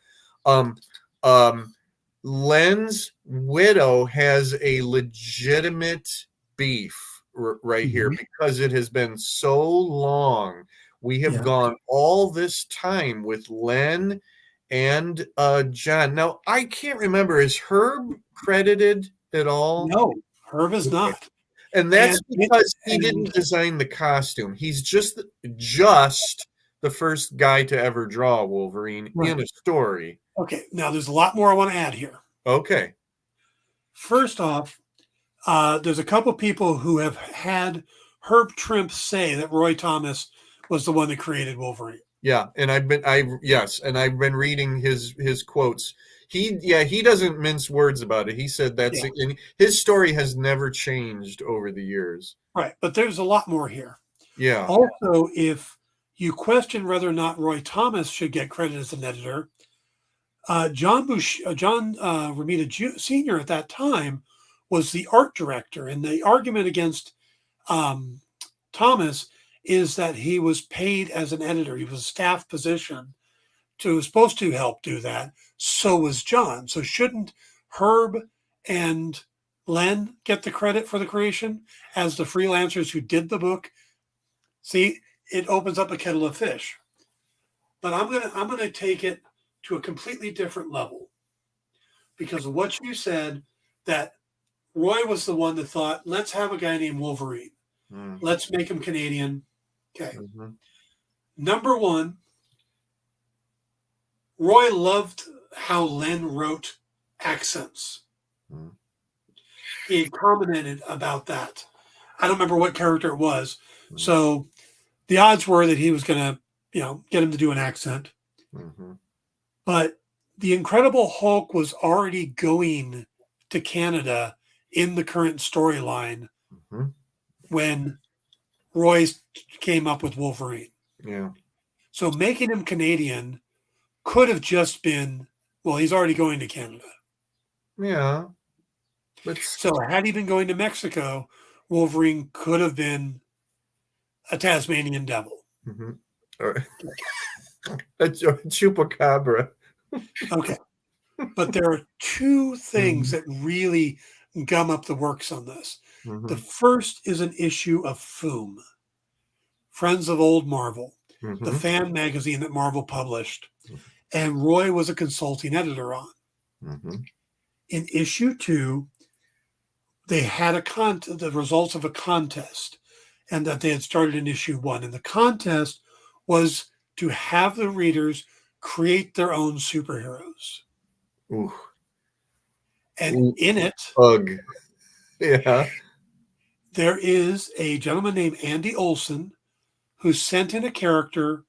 Len's widow has a legitimate beef right here because it has been so long. We have gone all this time with Len and John. Now I can't remember, is Herb credited at all? No, Herb is not. And that's because he didn't design the costume. He's just the first guy to ever draw Wolverine in a story. Okay, now there's a lot more I want to add here. Okay. First off, there's a couple people who have had Herb Trimp say that Roy Thomas was the one that created Wolverine. Yeah, and I've been reading his quotes. He doesn't mince words about it. He said that's and his story has never changed over the years. Right, but there's a lot more here. Yeah. Also, if you question whether or not Roy Thomas should get credit as an editor, John Romita Sr. at that time was the art director, and the argument against Thomas is that he was paid as an editor. He was a staff position was supposed to help do that. So was John. So shouldn't Herb and Len get the credit for the creation as the freelancers who did the book? See, it opens up a kettle of fish. But I'm gonna take it to a completely different level because of what you said, that Roy was the one that thought, let's have a guy named Wolverine. Let's make him Canadian. Okay. Mm-hmm. Number one, Roy loved how Len wrote accents. Mm. He had commented about that. I don't remember what character it was. Mm. So the odds were that he was going to, get him to do an accent. Mm-hmm. But the Incredible Hulk was already going to Canada in the current storyline when Roy came up with Wolverine. Yeah. So making him Canadian could have just been, well, he's already going to Canada. Yeah. So had he been going to Mexico, Wolverine could have been a Tasmanian devil. Mm-hmm. A chupacabra. Okay. But there are two things that really gum up the works on this. The first is an issue of FOOM, Friends of Old Marvel, the fan magazine that Marvel published. And Roy was a consulting editor on. In issue 2, they had the results of a contest, and that they had started in issue 1. And the contest was to have the readers create their own superheroes. Ooh. And in it, yeah, there is a gentleman named Andy Olson who sent in a character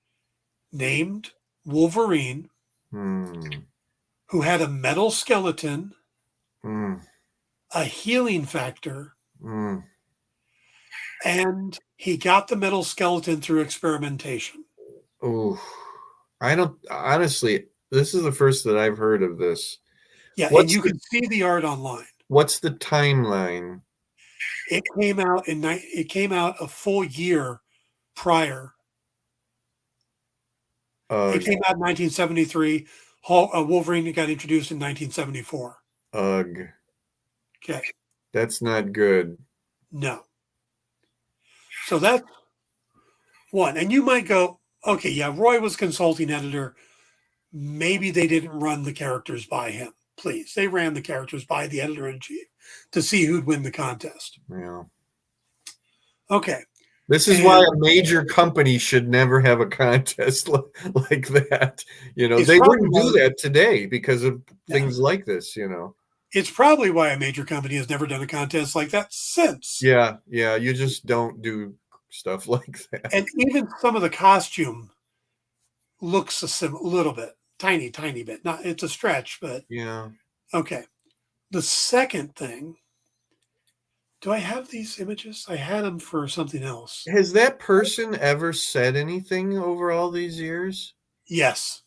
named Wolverine, who had a metal skeleton, a healing factor, and he got the metal skeleton through experimentation. Oh, I don't, honestly, this is the first that I've heard of this. Yeah, and you can see the art online. What's the timeline? It came out a full year prior. It came out in 1973. Wolverine got introduced in 1974. Ugh. Okay. That's not good. No. So that's one. And you might go, okay, yeah, Roy was consulting editor. Maybe they didn't run the characters by him. Please. They ran the characters by the editor-in-chief to see who'd win the contest. Yeah. Okay. This is why a major company should never have a contest like that. They wouldn't do that today because of things like this, It's probably why a major company has never done a contest like that since. Yeah. You just don't do stuff like that. And even some of the costume looks a little bit, tiny bit. Not, it's a stretch, but yeah. Okay. The second thing, do I have these images? I had them for something else. Has that person ever said anything over all these years? Yes.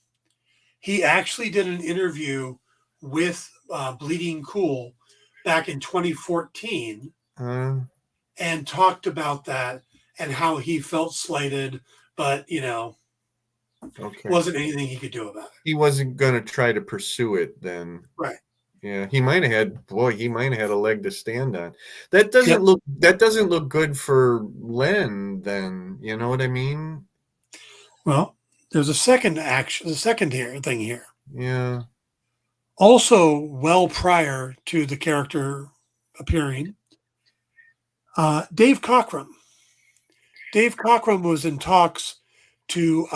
He actually did an interview with Bleeding Cool back in 2014 and talked about that and how he felt slighted, but, wasn't anything he could do about it. He wasn't going to try to pursue it then. Right. Yeah, he might have had a leg to stand on. That doesn't look good for Len then, you know what I mean? Well, there's a second thing here. Yeah. Also, well prior to the character appearing, Dave Cockrum. Dave Cockrum was in talks to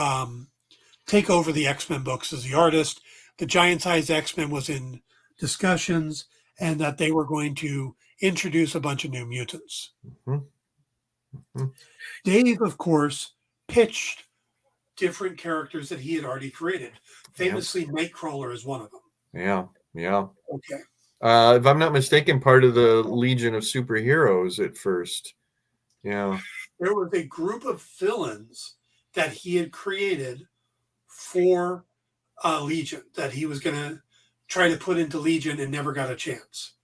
take over the X-Men books as the artist. The Giant-Sized X-Men was in discussions, and that they were going to introduce a bunch of new mutants. Dave, of course, pitched different characters that he had already created. Famously, Nightcrawler is one of them. Yeah. Okay. If I'm not mistaken, part of the Legion of Superheroes at first. Yeah. There was a group of villains that he had created for Legion that he was going to try to put into Legion and never got a chance.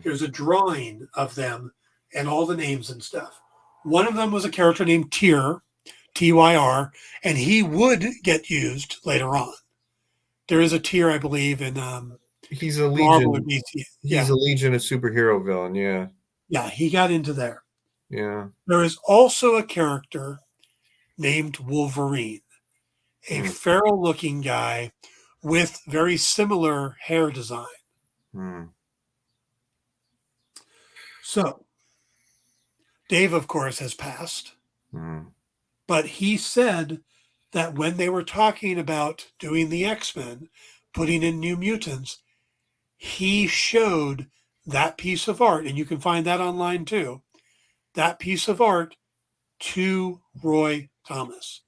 There's a drawing of them and all the names and stuff. One of them was a character named Tyr, Tyr, and he would get used later on. There is a Tyr, I believe, in He's a Marvel or Legion. DC. He's Yeah, a Legion of superhero villain. Yeah. yeah, he got into there. Yeah. There is also a character named Wolverine, a Hmm. feral looking guy with very similar hair design. Hmm. So, Dave, of course, has passed, Hmm. but he said that when they were talking about doing the X-Men, putting in New Mutants, he showed that piece of art, and you can find that online too, that piece of art to Roy Thomas,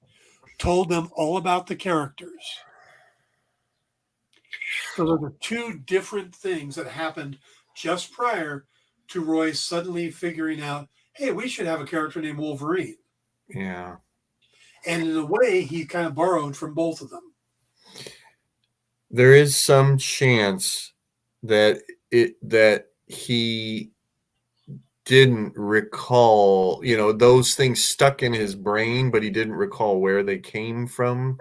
told them all about the characters. So those are two different things that happened just prior to Roy suddenly figuring out, hey, we should have a character named Wolverine. Yeah. And in a way, he kind of borrowed from both of them. There is some chance that he didn't recall, those things stuck in his brain, but he didn't recall where they came from.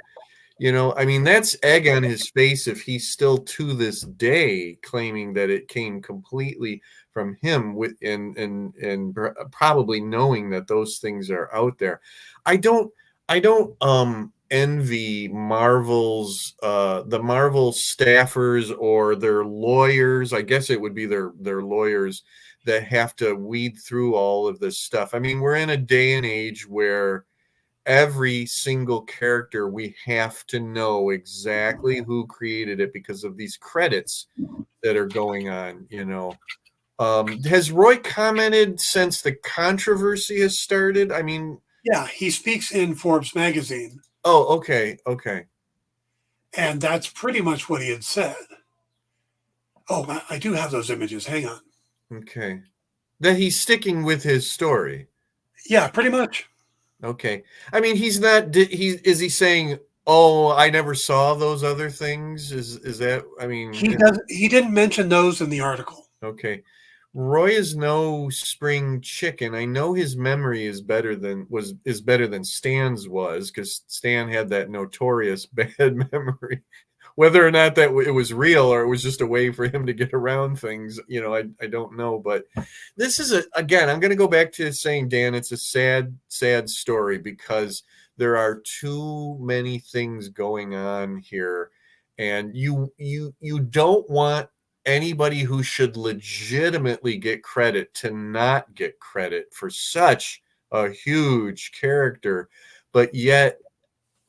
I mean, that's egg on his face if he's still to this day claiming that it came completely from him, and probably knowing that those things are out there. I don't envy the Marvel staffers or their lawyers. I guess it would be their lawyers that have to weed through all of this stuff. I mean, we're in a day and age where every single character, we have to know exactly who created it because of these credits that are going on. Has Roy commented since the controversy has started? I mean, Yeah, he speaks in Forbes magazine, oh, okay. and that's pretty much what he had said. Oh, I do have those images. Hang on. Okay. That he's sticking with his story. Yeah, pretty much. Okay. I mean, he's not is he saying, "Oh, I never saw those other things?" Is that, I mean, He didn't mention those in the article. okay. Roy is no spring chicken. I know his memory is better than Stan's was, because Stan had that notorious bad memory. Whether or not that it was real or it was just a way for him to get around things, I don't know. But this is again, I'm going to go back to saying, Dan, it's a sad, sad story because there are too many things going on here, and you don't want anybody who should legitimately get credit to not get credit for such a huge character. But yet,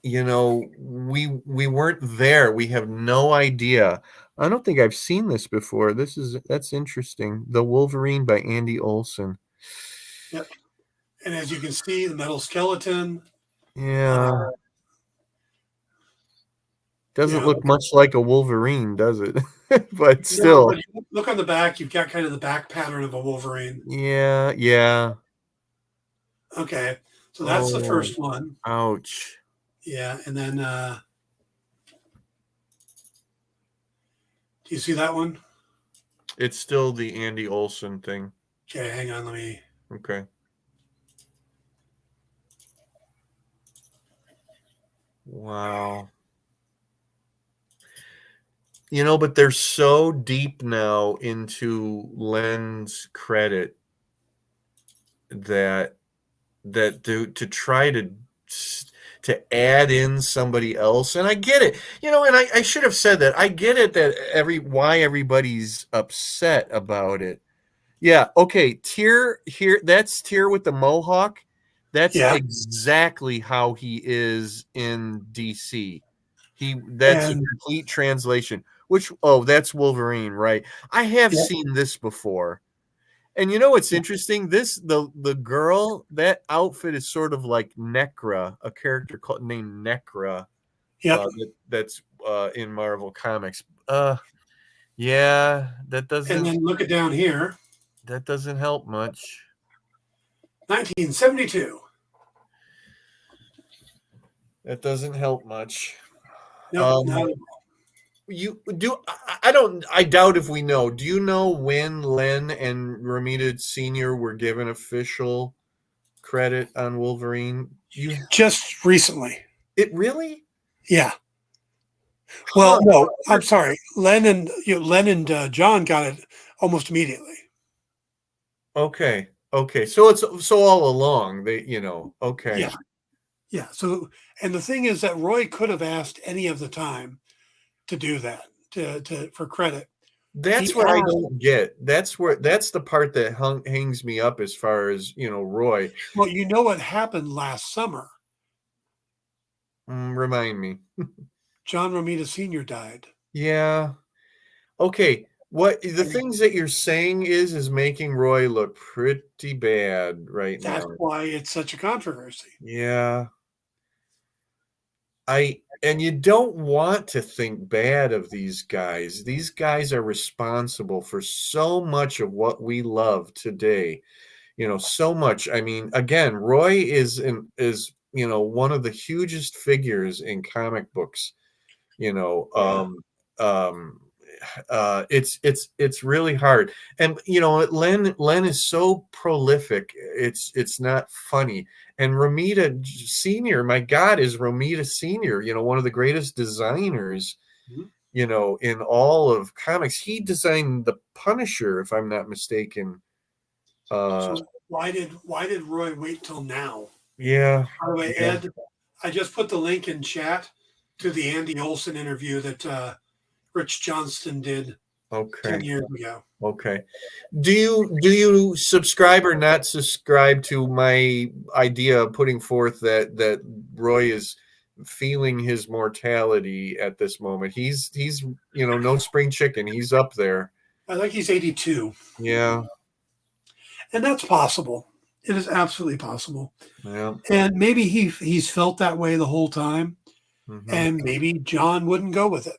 we weren't there. We have no idea. I don't think I've seen this before. That's interesting. The Wolverine by Andy Olson. Yep. And as you can see, the metal skeleton. Yeah. Doesn't Yeah. look much like a Wolverine, does it? But No, still. but look on the back. You've got kind of the back pattern of a Wolverine. Yeah. Okay. So that's the Oh, first one. ouch. Yeah. And then, do you see that one? It's still the Andy Olson thing. Okay. Hang on. Let me. Okay. Wow. But they're so deep now into Len's credit that to try to add in somebody else, and I get it, and I should have said that. I get it that why everybody's upset about it. Yeah, okay. Tyr here, that's Tyr with the mohawk. That's Yeah. exactly how he is in DC. That's a And complete translation. That's Wolverine, right? I have yeah. seen this before. And you know what's interesting? The girl, that outfit is sort of like Necra, a character named Necra, Yep. that's in Marvel Comics. Yeah, And then look it down here. that doesn't help much. 1972. That doesn't help much. Nope. Um, Not, you do. I doubt if we know. Do you know when Len and Ramita Senior were given official credit on Wolverine? Just recently. It really? Yeah. Huh. Well, no, I'm sorry. Len and John got it almost immediately. Okay. Okay. So it's so all along they, okay. Yeah. Yeah. So, and the thing is that Roy could have asked any of the time to do that for credit. That's He what I asked. don't get. That's the part that hangs me up as far as, Roy. Well, you know what happened last summer? Remind me. John Romita Sr. died. Yeah. Okay. What the And things that you're saying is making Roy look pretty bad right that's now. why it's such a controversy. Yeah. And you don't want to think bad of these guys. These guys are responsible for so much of what we love today. So much. I mean, again, Roy is one of the hugest figures in comic books. You know, Yeah. um, it's really hard. And Len is so prolific. It's not funny. And Romita Senior, my God, is Romita Senior. One of the greatest designers. Mhm. In all of comics. He designed the Punisher, if I'm not mistaken. So why did Roy wait till now? Yeah. By the way, Yeah. Ed, I just put the link in chat to the Andy Olson interview that Rich Johnston did Okay. 10 years ago. Okay. Do you subscribe or not subscribe to my idea of putting forth that Roy is feeling his mortality at this moment? He's no spring chicken. He's up there. I think he's 82. Yeah. And that's possible. It is absolutely possible. Yeah. And maybe he's felt that way the whole time. Mm-hmm. And maybe John wouldn't go with it.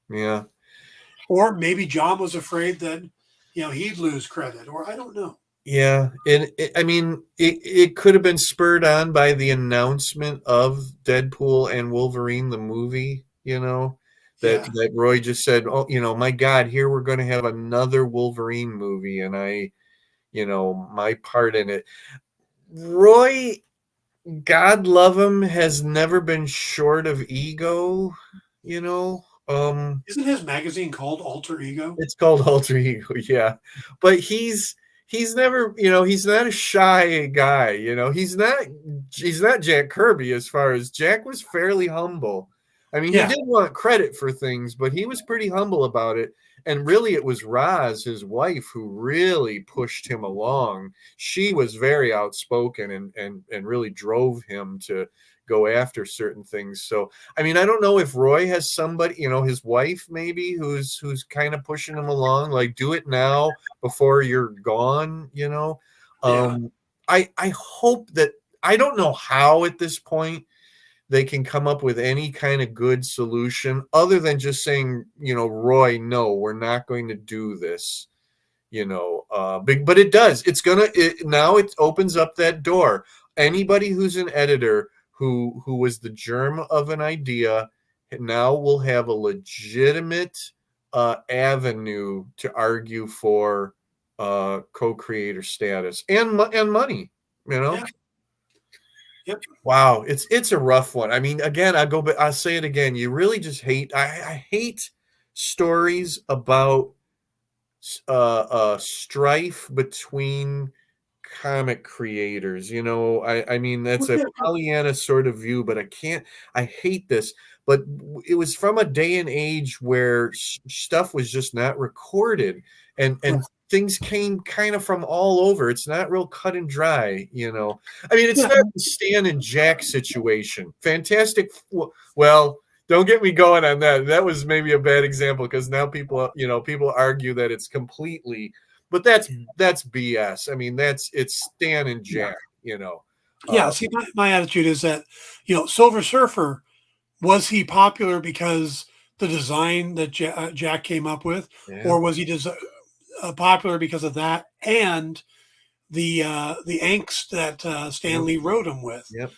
Yeah. Or maybe John was afraid that, he'd lose credit, or I don't know. Yeah, and I mean, it could have been spurred on by the announcement of Deadpool and Wolverine, the movie, that Yeah. Roy just said, oh, my God, here we're going to have another Wolverine movie, and my part in it. Roy, God love him, has never been short of ego, Isn't his magazine called Alter Ego? It's called Alter Ego, yeah. But he's never, he's not a shy guy, he's not Jack Kirby. As far as Jack was fairly humble. I mean, he Yeah. did want credit for things, but he was pretty humble about it. And really it was Roz, his wife, who really pushed him along. She was very outspoken and really drove him to go after certain things. So I mean, I don't know if Roy has somebody, his wife maybe, who's kind of pushing him along, like, do it now before you're gone. Yeah. I hope that, I don't know how at this point they can come up with any kind of good solution other than just saying, Roy, no, we're not going to do this. But it does. Now it opens up that door. Anybody who's an editor who was the germ of an idea now will have a legitimate avenue to argue for co-creator status and money. Yeah. Yep. Wow, it's a rough one. I mean, again, I'll say it again. You really just hate. I hate stories about strife between comic creators. I mean, that's a Pollyanna sort of view, but I hate this. But it was from a day and age where stuff was just not recorded, and things came kind of from all over. It's not real cut and dry. I mean, it's not the Stan and Jack situation. Fantastic. Well, don't get me going on that. That was maybe a bad example, because now people argue that it's completely, but that's BS. I mean, it's Stan and Jack, Yeah. See, my attitude is that, Silver Surfer, was he popular because the design that Jack came up with, or was he popular because of that and the angst that Stan Lee wrote him with? Yep.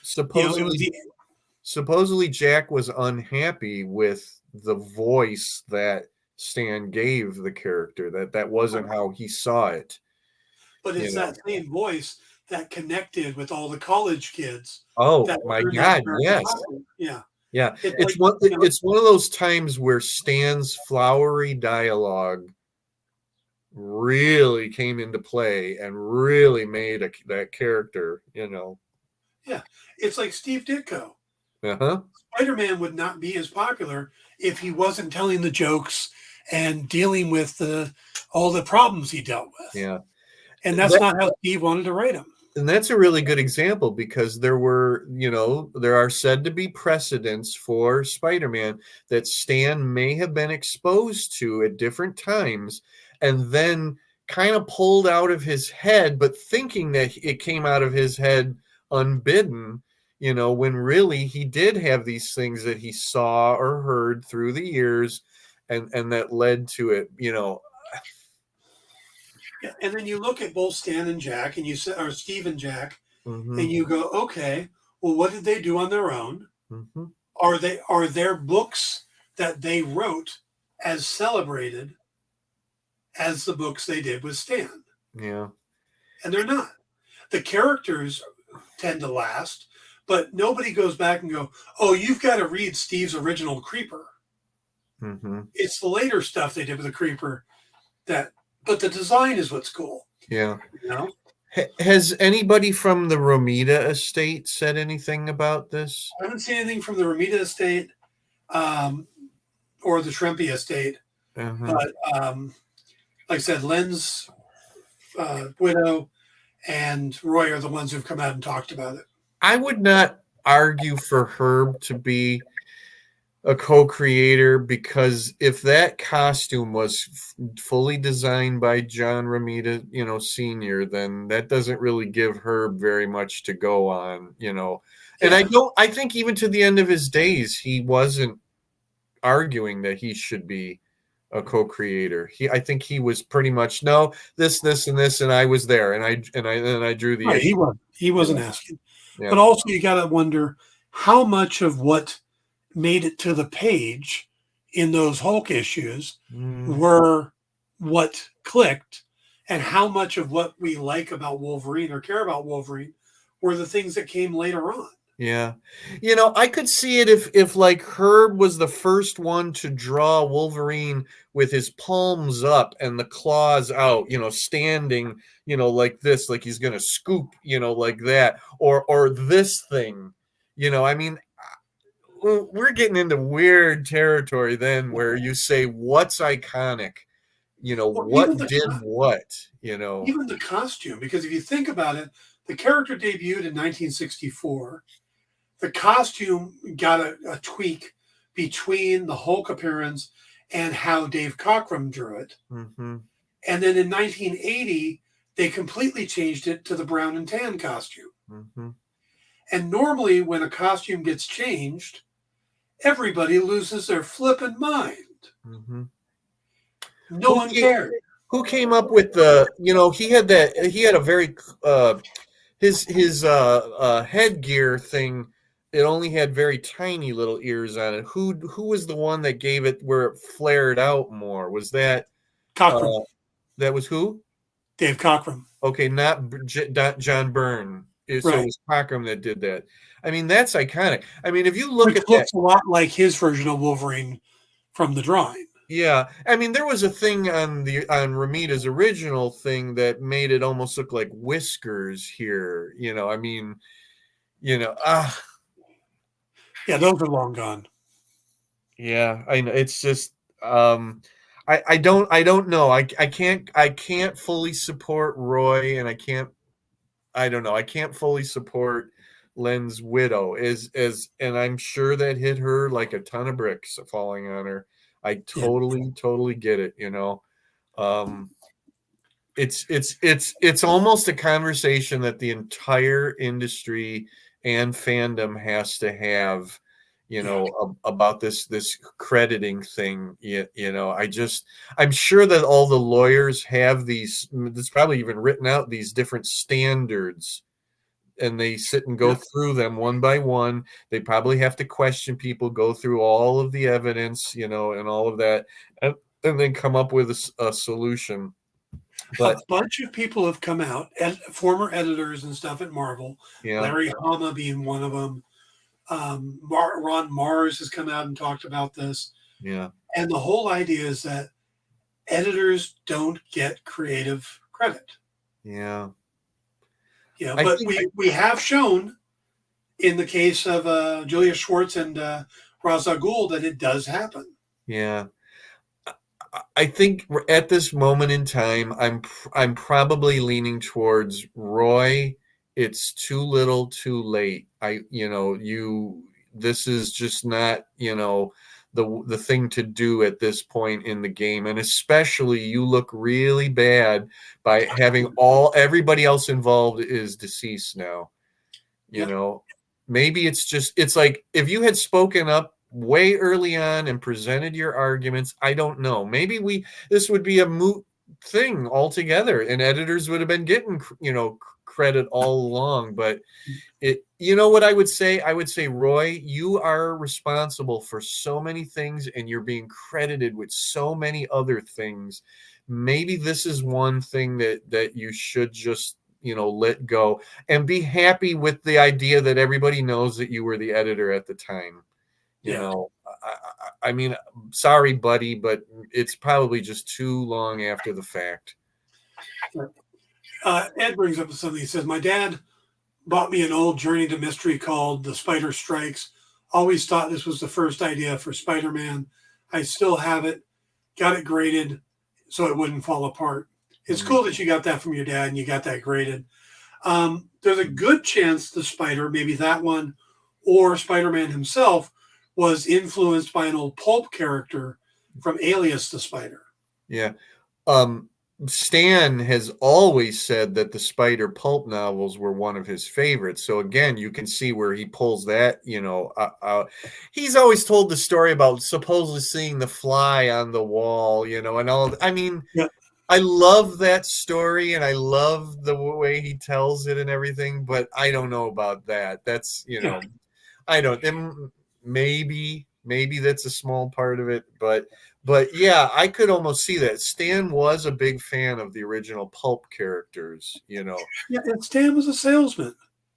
Supposedly Jack was unhappy with the voice that Stan gave the character. That wasn't how he saw it. But it's that same voice that connected with all the college kids Oh that my turned that God, character yes. popular. Yeah. Yeah. It's It's like, one you know, it's one of those times where Stan's flowery dialogue really came into play and really made that character, yeah, it's like Steve Ditko. Uh-huh. Spider-Man would not be as popular if he wasn't telling the jokes and dealing with all the problems he dealt with. Yeah. And that's not how Steve wanted to write him. And that's a really good example because there are said to be precedents for Spider-Man that Stan may have been exposed to at different times and then kind of pulled out of his head, but thinking that it came out of his head unbidden, when really he did have these things that he saw or heard through the years and that led to it. Yeah. And then you look at both Stan and Jack, and you say, or Steve and Jack, Mm-hmm. and you go, okay, well, what did they do on their own? Mm-hmm. Are their books that they wrote as celebrated as the books they did with Stan? Yeah. And they're not. The characters tend to last, but nobody goes back and go, oh, you've got to read Steve's original Creeper. Mm-hmm. It's the later stuff they did with the Creeper but the design is what's cool. Yeah. You know? Has anybody from the Romita estate said anything about this? I haven't seen anything from the Romita estate or the Trempe estate, but like I said, Len's widow and Roy are the ones who've come out and talked about it. I would not argue for Herb to be a co-creator because if that costume was fully designed by John Romita, Senior, then that doesn't really give Herb very much to go on, And I think even to the end of his days, he wasn't arguing that he should be a co-creator. I think he was pretty much no, this, and this, and I was there, and I drew the right. issue. He wasn't asking, yeah. But also you got to wonder how much of what made it to the page in those Hulk issues were what clicked, and how much of what we like about Wolverine or care about Wolverine were the things that came later on. Yeah. I could see it if like Herb was the first one to draw Wolverine with his palms up and the claws out, standing, like this, like he's going to scoop, like that, or this thing, I mean, we're getting into weird territory then where you say what's iconic, what did what, Even the costume, because if you think about it, the character debuted in 1964. The costume got a tweak between the Hulk appearance and how Dave Cockrum drew it. Mm-hmm. And then in 1980, they completely changed it to the brown and tan costume. Mm-hmm. And normally when a costume gets changed, everybody loses their flippin' mind. Mm-hmm. No one cared. Who came up with the, he had a very, his headgear thing, it only had very tiny little ears on it. Who was the one that gave it where it flared out more? Was that Cockrum? That was who? Dave Cockrum. Okay, not John Byrne. So it was Cockrum that did that. I mean, that's iconic. I mean, if you look at looks a lot like his version of Wolverine from the drawing. Yeah, I mean, there was a thing on Romita's original thing that made it almost look like whiskers here. I mean, Yeah, those are long gone. Yeah, I know. It's just I don't know. I can't fully support Roy, and I don't know. I can't fully support Len's widow and I'm sure that hit her like a ton of bricks falling on her. I totally get it, it's almost a conversation that the entire industry and fandom has to have, about this crediting thing. I'm sure that all the lawyers have it's probably even written out, these different standards, and they sit and go through them one by one. They probably have to question people, go through all of the evidence, and all of that, and then come up with a solution. A But bunch of people have come out, former editors and stuff at Marvel, yeah, Larry Hama being one of them. Ron Mars has come out and talked about this. yeah, And the whole idea is that editors don't get creative credit. yeah. I But think we have shown in the case of Julia Schwartz and Ra's al Ghul that it does happen. yeah. I think at this moment in time, I'm probably leaning towards Roy. It's too little, too late. This is just not, the thing to do at this point in the game, and especially you look really bad by having everybody else involved is deceased now. You Yep. know, maybe it's like if you had spoken up way early on and presented your arguments, I don't know. Maybe this would be a moot thing altogether and editors would have been getting, credit all along. But what I would say? I would say, Roy, you are responsible for so many things and you're being credited with so many other things. Maybe this is one thing that you should just, let go and be happy with the idea that everybody knows that you were the editor at the time. I mean, sorry, buddy, but it's probably just too long after the fact. Ed brings up something. He says, my dad bought me an old Journey to Mystery called The Spider Strikes. Always thought this was the first idea for Spider-Man. I still have it. Got it graded so it wouldn't fall apart. It's cool that you got that from your dad and you got that graded. There's a good chance the Spider, maybe that one, or Spider-Man himself, was influenced by an old pulp character from Alias the Spider. Yeah. Stan has always said that the Spider pulp novels were one of his favorites. So again, you can see where he pulls that, he's always told the story about supposedly seeing the fly on the wall, and all. I mean, yeah. I love that story and I love the way he tells it and everything, but I don't know about that. That's, I don't, maybe that's a small part of it, but yeah, I could almost see that. Stan was a big fan of the original pulp characters, Yeah, and Stan was a salesman.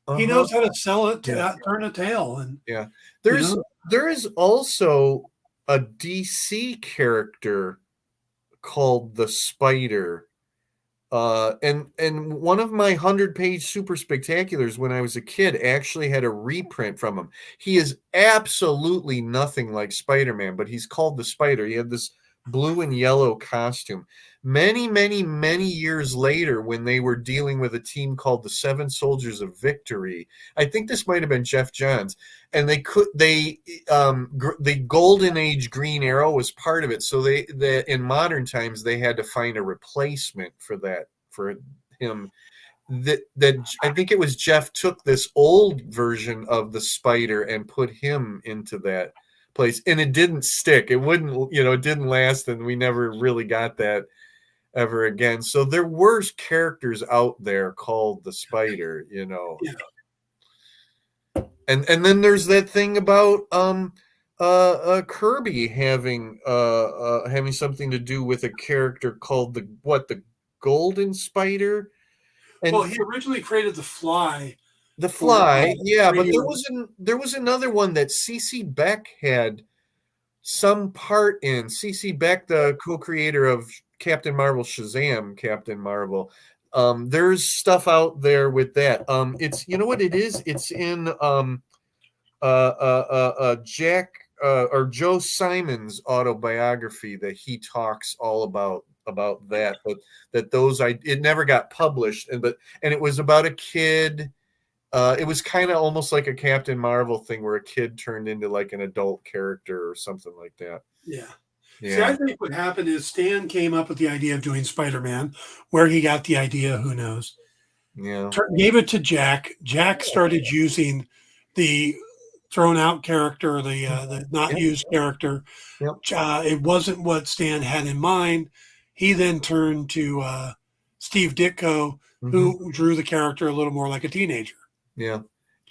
Uh-huh. He knows how to sell it, turn a tail. And yeah, there is also a DC character called the Spider. And one of my 100-page super spectaculars when I was a kid actually had a reprint from him. He is absolutely nothing like Spider-Man, but he's called the Spider. He had this blue and yellow costume. Many, many, many years later, when they were dealing with a team called the Seven Soldiers of Victory, I think this might have been Jeff Johns, and the Golden Age Green Arrow was part of it. So in modern times they had to find a replacement for him. That I think it was Jeff took this old version of the Spider and put him into that place, and it didn't stick. It wouldn't, it didn't last, and we never really got that ever again. So there were characters out there called the Spider, Yeah. And then there's that thing about Kirby having something to do with a character called the Golden Spider. And well, he originally created the Fly. The Fly, yeah, but there was another one that C.C. Beck had some part in. C.C. Beck, the co-creator of Captain Marvel, Shazam, Captain Marvel. There's stuff out there with that. It's, you know what it is? It's in Jack or Joe Simon's autobiography that he talks all about that, but it never got published, and it was about a kid. It was kind of almost like a Captain Marvel thing where a kid turned into like an adult character or something like that. Yeah. See, I think what happened is Stan came up with the idea of doing Spider-Man. Where he got the idea, who knows? Yeah. Gave it to Jack. Jack started using the thrown out character, the not used character. Yep. It wasn't what Stan had in mind. He then turned to Steve Ditko, who drew the character a little more like a teenager. Yeah.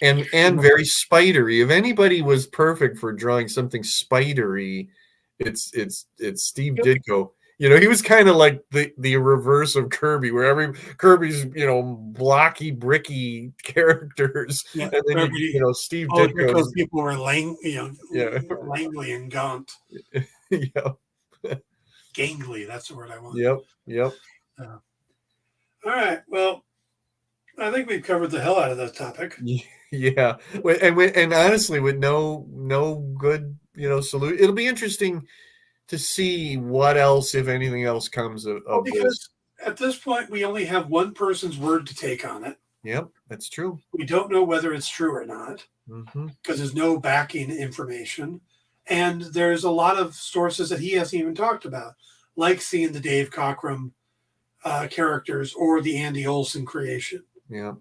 And very spidery. If anybody was perfect for drawing something spidery, it's Steve Ditko. You know, he was kind of like the reverse of Kirby, where Kirby's, blocky, bricky characters, Yeah, and then everybody, Steve all the Ditko's Ditko's, people were yeah, Langley and gaunt. yep, Gangly, that's the word I want. yep. All right, well, I think we've covered the hell out of that topic. Yeah, and honestly, with no good solution, it'll be interesting to see what else, if anything else, comes of this. Because at this point, we only have one person's word to take on it. Yep, that's true. We don't know whether it's true or not because there's no backing information. And there's a lot of sources that he hasn't even talked about, like seeing the Dave Cockrum characters or the Andy Olsen creation. Yeah.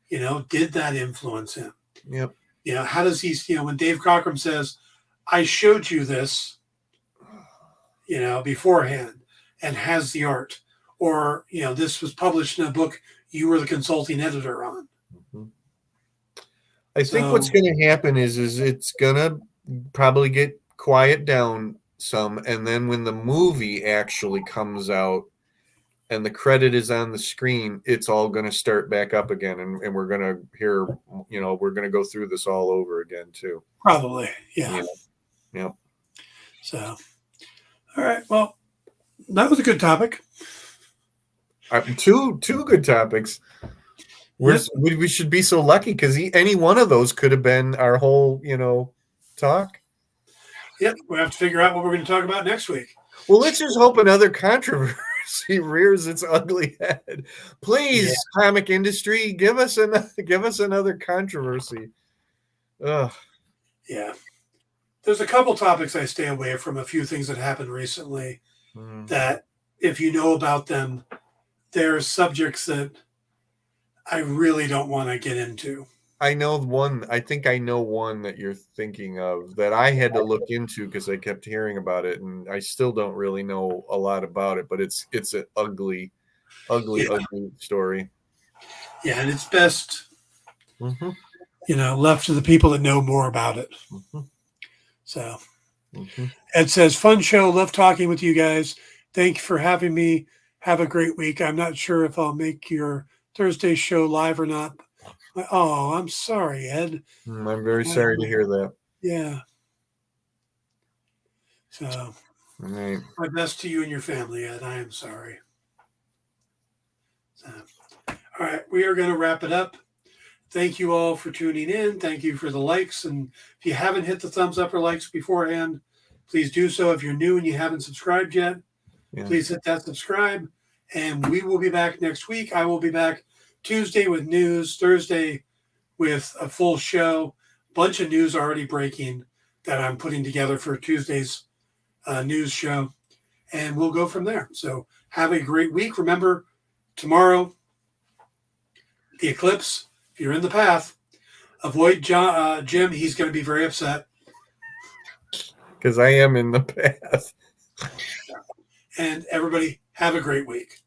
Did that influence him? Yep. How does he, when Dave Cockrum says, I showed you this, beforehand and has the art, or, this was published in a book you were the consulting editor on. I think what's going to happen is it's going to probably get quiet down some. And then when the movie actually comes out and the credit is on the screen, it's all going to start back up again. And we're going to hear, we're going to go through this all over again too. Probably. Yeah. Yeah. So, all right. Well, that was a good topic. Two good topics. We should be so lucky because any one of those could have been our whole, talk. Yep. We have to figure out what we're going to talk about next week. Well, let's just hope another controversy rears its ugly head. Please, comic industry, give us another controversy. Ugh. Yeah. There's a couple topics I stay away from, a few things that happened recently that if you know about them, they're subjects that I really don't want to get into. I know one. I think I know one that you're thinking of that I had to look into because I kept hearing about it, and I still don't really know a lot about it. But it's an ugly story. Yeah, and it's best, left to the people that know more about it. So, Ed says, "Fun show. Love talking with you guys. Thank you for having me. Have a great week. I'm not sure if I'll make your Thursday show live or not." Oh, I'm sorry, Ed. I'm very sorry to hear that. Yeah. So, my best to you and your family, Ed. I am sorry. So, all right, we are going to wrap it up. Thank you all for tuning in. Thank you for the likes. And if you haven't hit the thumbs up or likes beforehand, please do so. If you're new and you haven't subscribed yet, please hit that subscribe. And we will be back next week. I will be back Tuesday with news, Thursday with a full show. Bunch of news already breaking that I'm putting together for Tuesday's news show. And we'll go from there. So have a great week. Remember, tomorrow, the eclipse. If you're in the path, avoid Jim. He's going to be very upset. Because I am in the path. And everybody, have a great week.